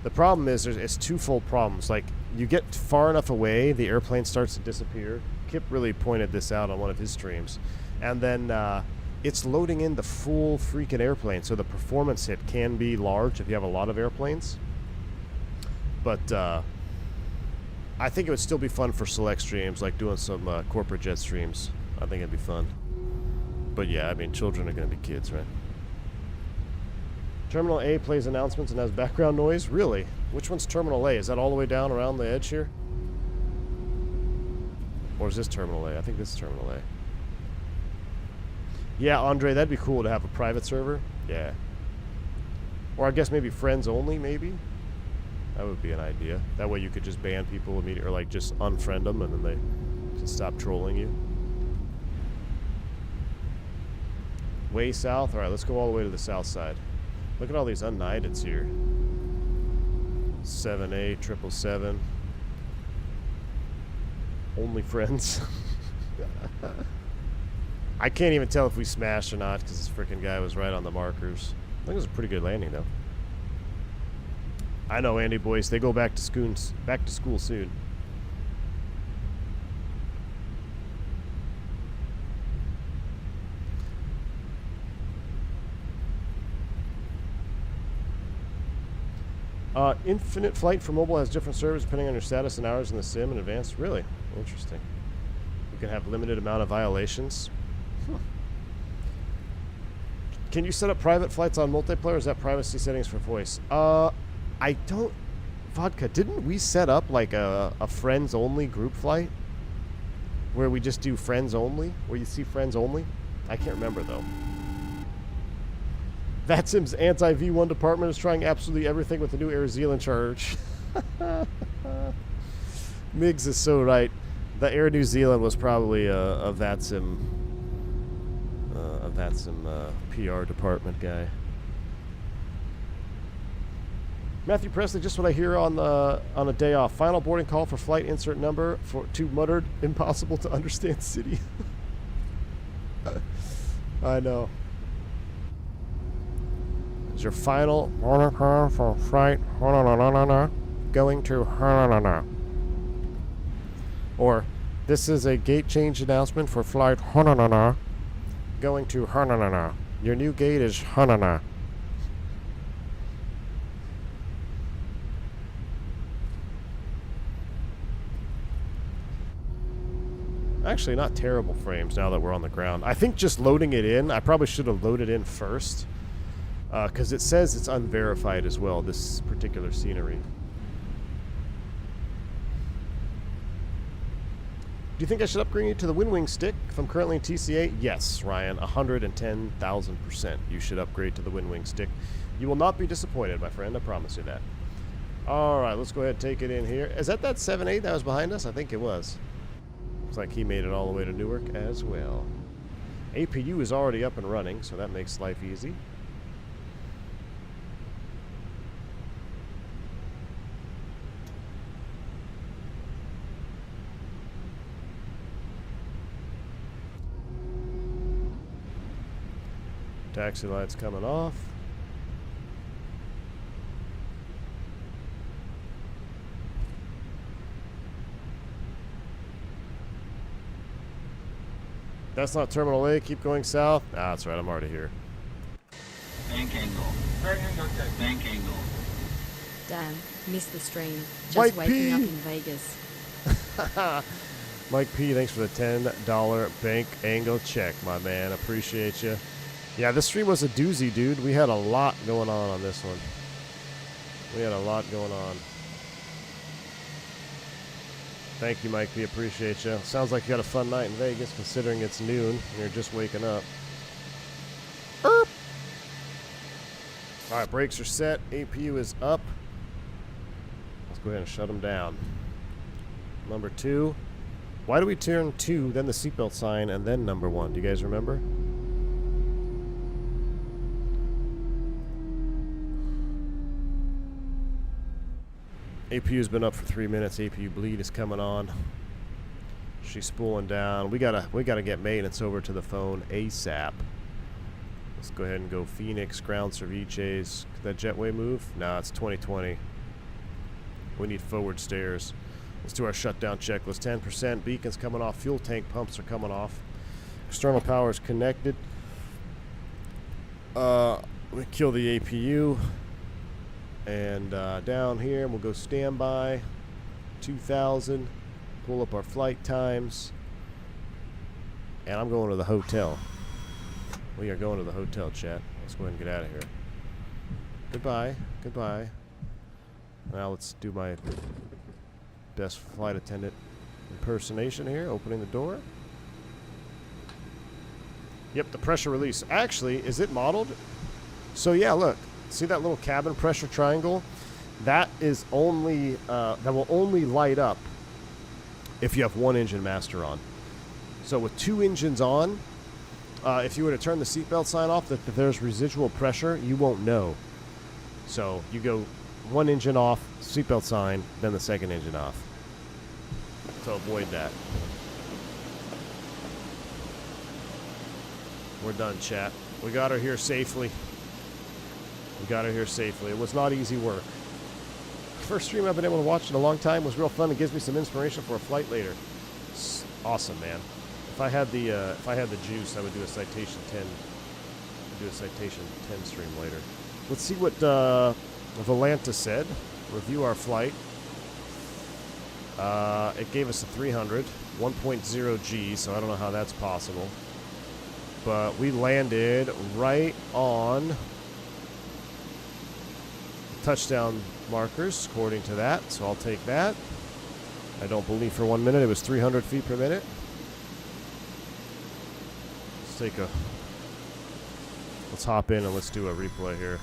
S1: The problem is it's twofold problems. Like you get far enough away, the airplane starts to disappear. Kip really pointed this out on one of his streams, and then it's loading in the full freaking airplane, so the performance hit can be large if you have a lot of airplanes. But I think it would still be fun for select streams, like doing some corporate jet streams. I think it'd be fun. But yeah, I mean, children are going to be kids, right? Terminal A plays announcements and has background noise? Really? Which one's Terminal A? Is that all the way down around the edge here? Or is this Terminal A? I think this is Terminal A. Yeah, Andre, that'd be cool to have a private server. Yeah. Or I guess maybe friends only, maybe? That would be an idea. That way you could just ban people immediately, or like just unfriend them and then they can stop trolling you. Way south? Alright, let's go all the way to the south side. Look at all these unknighteds here. 7A, 777. Only friends. I can't even tell if we smashed or not because this freaking guy was right on the markers. I think it was a pretty good landing though. I know, Andy boys. They go back to school soon. Infinite Flight for mobile has different servers depending on your status and hours in the sim in advance. Really? Interesting. You can have limited amount of violations. Huh. Can you set up private flights on multiplayer, or is that privacy settings for voice? I don't... Vodka, didn't we set up like a friends-only group flight? Where we just do friends only? Where you see friends only? I can't remember though. VATSIM's anti-V1 department is trying absolutely everything with the new Air Zealand charge. Migs is so right. The Air New Zealand was probably a VATSIM PR department guy. Matthew Presley, just what I hear on a day off. Final boarding call for flight insert number to muttered impossible to understand city. I know. Is your final boarding call for flight going to or this is a gate change announcement for flight going to Your new gate is Actually, not terrible frames now that we're on the ground. I think just loading it in, I probably should have loaded in first. Because it says it's unverified as well, this particular scenery. Do you think I should upgrade you to the Wing stick if I'm currently in TCA? Yes, Ryan, 110,000%. You should upgrade to the Wing stick. You will not be disappointed, my friend. I promise you that. All right, let's go ahead and take it in here. Is that 7-8 that was behind us? I think it was. Looks like he made it all the way to Newark as well. APU is already up and running, so that makes life easy. Taxi lights coming off. That's not Terminal A. Keep going south. Ah, that's right. I'm already here.
S10: Bank angle. Bank angle.
S11: Damn, missed the stream. Just
S1: Mike
S11: waking
S1: P.
S11: up in Vegas.
S1: Mike P, thanks for the $10 bank angle check, my man. Appreciate you. Yeah, this stream was a doozy, dude. We had a lot going on this one. We had a lot going on. Thank you, Mike P. Appreciate you. Sounds like you had a fun night in Vegas, considering it's noon and you're just waking up. All right, brakes are set. APU is up. Let's go ahead and shut them down. Number 2. Why do we turn 2, then the seatbelt sign, and then number 1? Do you guys remember? APU's been up for 3 minutes. APU bleed is coming on. She's spooling down. We gotta get maintenance over to the phone ASAP. Let's go ahead and go Phoenix, ground ceviches. Could that jetway move? Nah, it's 2020. We need forward stairs. Let's do our shutdown checklist. 10%. Beacons coming off. Fuel tank pumps are coming off. External power is connected. We kill the APU. And down here, we'll go standby. 2,000. Pull up our flight times. And I'm going to the hotel. We are going to the hotel, chat. Let's go ahead and get out of here. Goodbye. Goodbye. Now let's do my best flight attendant impersonation here. Opening the door. Yep, the pressure release. Actually, is it modeled? So yeah, look. See that little cabin pressure triangle? That is only that will only light up if you have one engine master on. So with 2 engines on, if you were to turn the seatbelt sign off, that there's residual pressure, you won't know. So you go 1 engine off, seatbelt sign, then the 2nd engine off. So avoid that. We're done, chat. We got her here safely. We got her here safely. It was not easy work. First stream I've been able to watch in a long time. Was real fun. It gives me some inspiration for a flight later. It's awesome, man. If I had the juice, I would do a Citation 10. Do a Citation 10 stream later. Let's see what Volanta said. Review our flight. It gave us a 300, 1.0 G, so I don't know how that's possible. But we landed right on touchdown markers, according to that, so I'll take that. I don't believe for 1 minute it was 300 feet per minute. Let's hop in and let's do a replay here.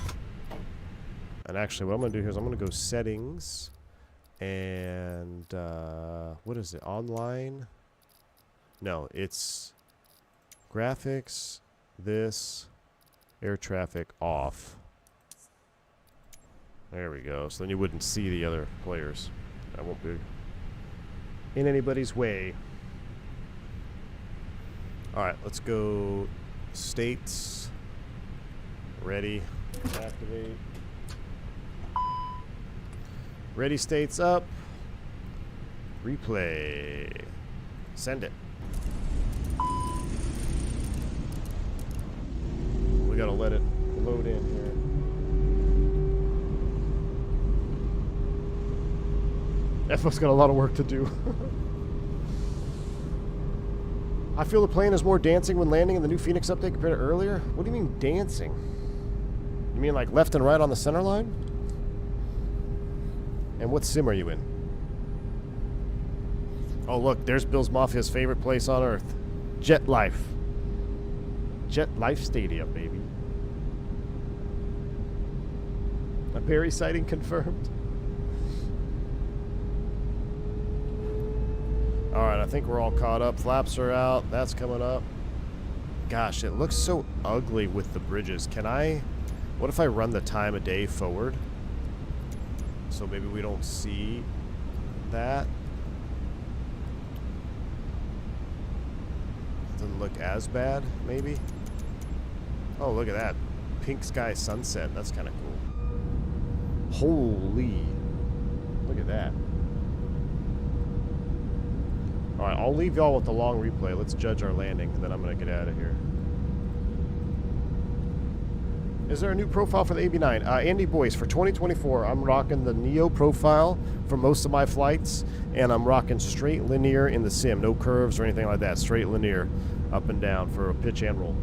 S1: And actually what I'm going to do here is I'm going to go settings and what is it, online? No, it's graphics, this, air traffic off. There we go. So then you wouldn't see the other players. That won't be in anybody's way. Alright, let's go states. Ready. Activate. Ready states up. Replay. Send it. We gotta let it load in here. FO's got a lot of work to do. I feel the plane is more dancing when landing in the new Phoenix update compared to earlier. What do you mean dancing? You mean like left and right on the center line? And what sim are you in? Oh look, there's Bill's Mafia's favorite place on earth. Jet Life. Jet Life Stadium, baby. A Perry sighting confirmed. Alright, I think we're all caught up. Flaps are out. That's coming up. Gosh, it looks so ugly with the bridges. Can I... What if I run the time of day forward? So maybe we don't see that. Doesn't look as bad, maybe. Oh, look at that. Pink sky sunset. That's kind of cool. Holy. Look at that. Alright, I'll leave y'all with the long replay. Let's judge our landing, and then I'm going to get out of here. Is there a new profile for the AB9? Andy Boyce, for 2024, I'm rocking the Neo profile for most of my flights, and I'm rocking straight linear in the sim. No curves or anything like that. Straight linear, up and down for a pitch and roll.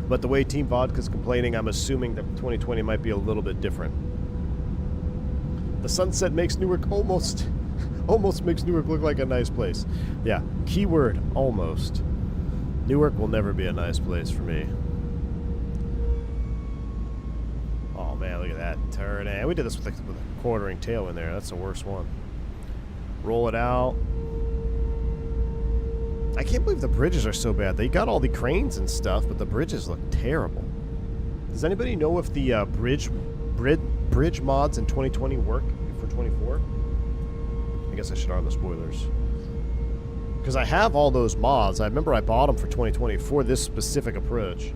S1: But the way Team Vodka's complaining, I'm assuming that 2020 might be a little bit different. The sunset makes Newark almost makes Newark look like a nice place. Yeah, keyword, almost. Newark will never be a nice place for me. Oh man, look at that turn. And we did this with a quartering tail in there. That's the worst one. Roll it out. I can't believe the bridges are so bad. They got all the cranes and stuff, but the bridges look terrible. Does anybody know if the bridge mods in 2020 work for 24? I guess I should arm the spoilers. Because I have all those mods. I remember I bought them for 2020 for this specific approach.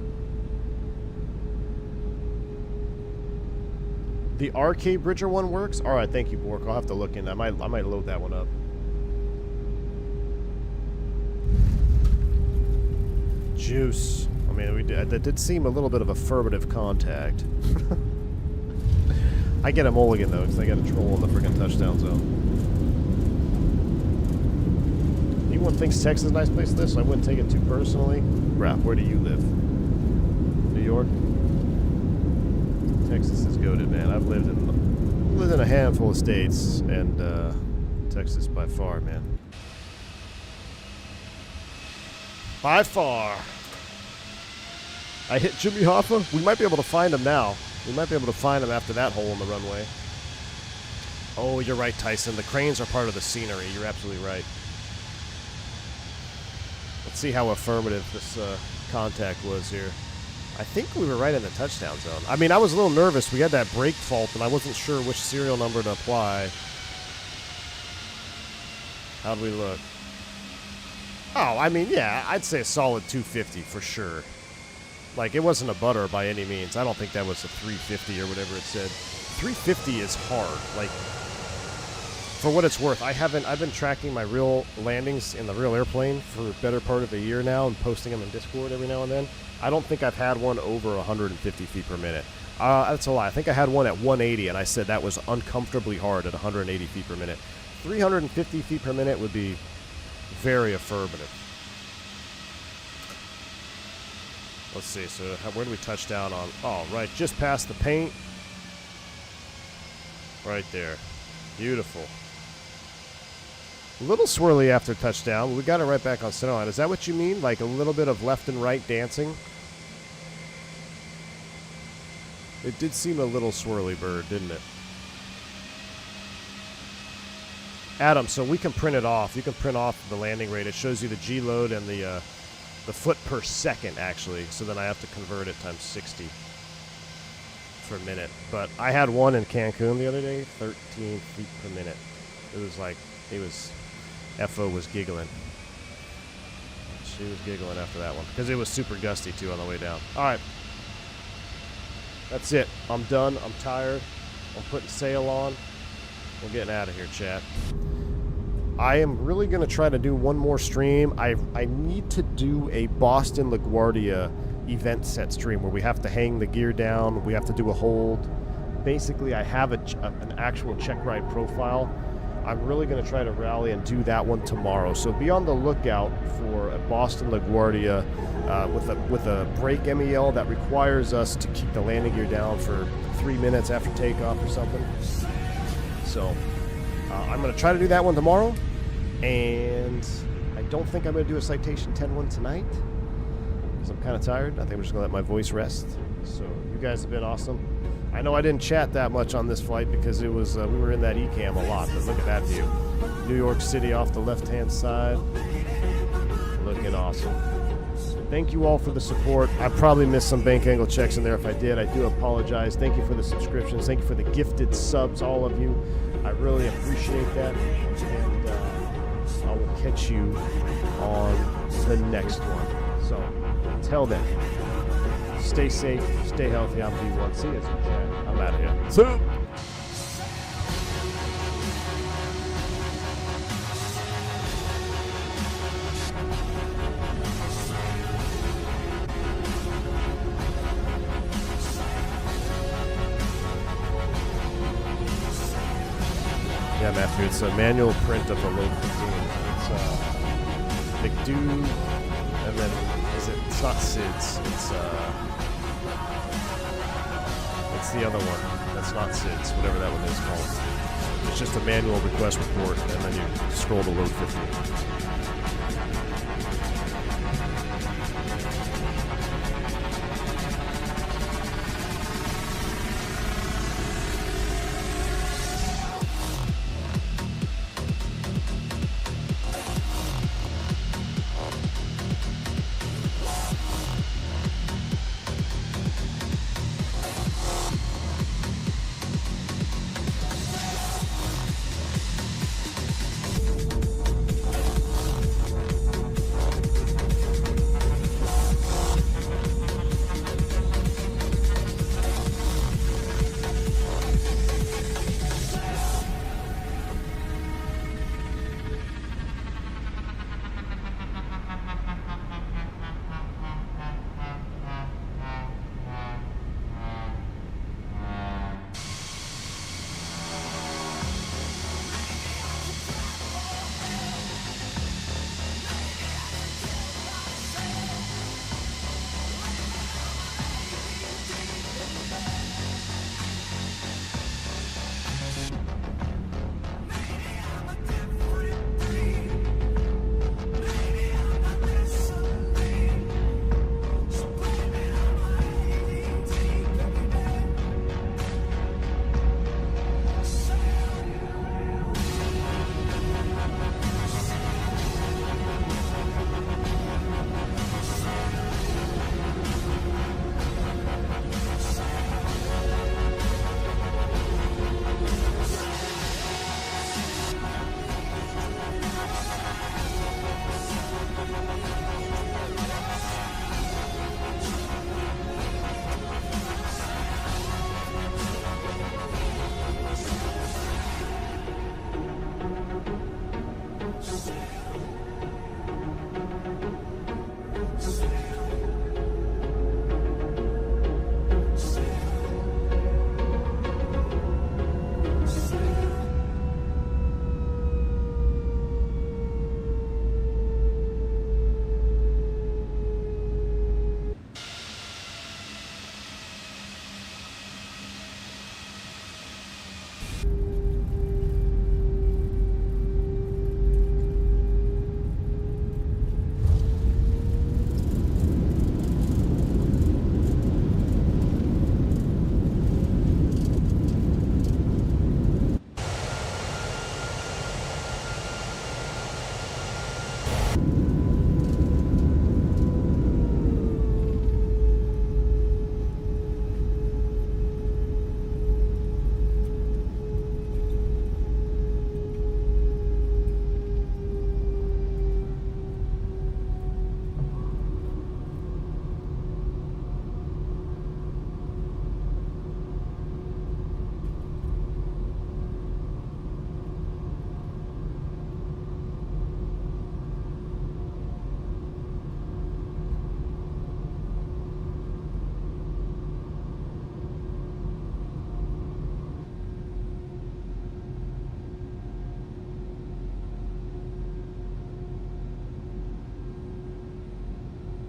S1: The arcade bridger one works? Alright, thank you, Bork. I'll have to look in. I might load that one up. Juice. I mean, that did seem a little bit of affirmative contact. I get a mulligan, though, because I got a troll in the freaking touchdown zone. Anyone thinks Texas is a nice place to live, so I wouldn't take it too personally. Raph, where do you live? New York? Texas is goated, man. I've lived in a handful of states, and Texas by far, man. By far. I hit Jimmy Hoffa. We might be able to find him now. We might be able to find him after that hole in the runway. Oh, you're right, Tyson. The cranes are part of the scenery. You're absolutely right. Let's see how affirmative this contact was here. I think we were right in the touchdown zone. I mean, I was a little nervous. We had that brake fault, and I wasn't sure which serial number to apply. How'd we look? Oh, I mean, yeah, I'd say a solid 250 for sure. Like, it wasn't a butter by any means. I don't think that was a 350 or whatever it said. 350 is hard. Like, for what it's worth, I've been tracking my real landings in the real airplane for the better part of a year now and posting them in Discord every now and then. I don't think I've had one over 150 feet per minute. That's a lie. I think I had one at 180, and I said that was uncomfortably hard at 180 feet per minute. 350 feet per minute would be very affirmative. Let's see, so where do we touch down on? Oh, right, just past the paint. Right there. Beautiful. A little swirly after touchdown, but we got it right back on center line. Is that what you mean? Like a little bit of left and right dancing? It did seem a little swirly, Bird, didn't it? Adam, so we can print it off. You can print off the landing rate. It shows you the G load and the foot per second, actually. So then I have to convert it times 60 for a minute. But I had one in Cancun the other day, 13 feet per minute. It was like, FO was giggling. She was giggling after that one. Because it was super gusty, too, on the way down. All right. That's it. I'm done. I'm tired. I'm putting sail on. We're getting out of here, chat. I am really going to try to do one more stream. I need to do a Boston LaGuardia event set stream where we have to hang the gear down. We have to do a hold. Basically, I have an actual check ride profile I'm really going to try to rally and do that one tomorrow. So be on the lookout for a Boston LaGuardia with a brake MEL that requires us to keep the landing gear down for 3 minutes after takeoff or something. So I'm going to try to do that one tomorrow. And I don't think I'm going to do a Citation 10-1 tonight because I'm kind of tired. I think I'm just going to let my voice rest. So you guys have been awesome. I know I didn't chat that much on this flight because it was we were in that ECAM a lot, but look at that view. New York City off the left-hand side. Looking awesome. Thank you all for the support. I probably missed some bank angle checks in there. If I did, I do apologize. Thank you for the subscriptions. Thank you for the gifted subs, all of you. I really appreciate that. And I will catch you on the next one. So, until then, stay safe, stay healthy. I'm B1. See you guys in chat. I'm out of here. So. Yeah, Matthew, it's a manual print of the load 15. It's McDo, and then it's not SIDS, it's the other one. That's not SIDS, whatever that one is called. It's just a manual request report, and then you scroll to load 15.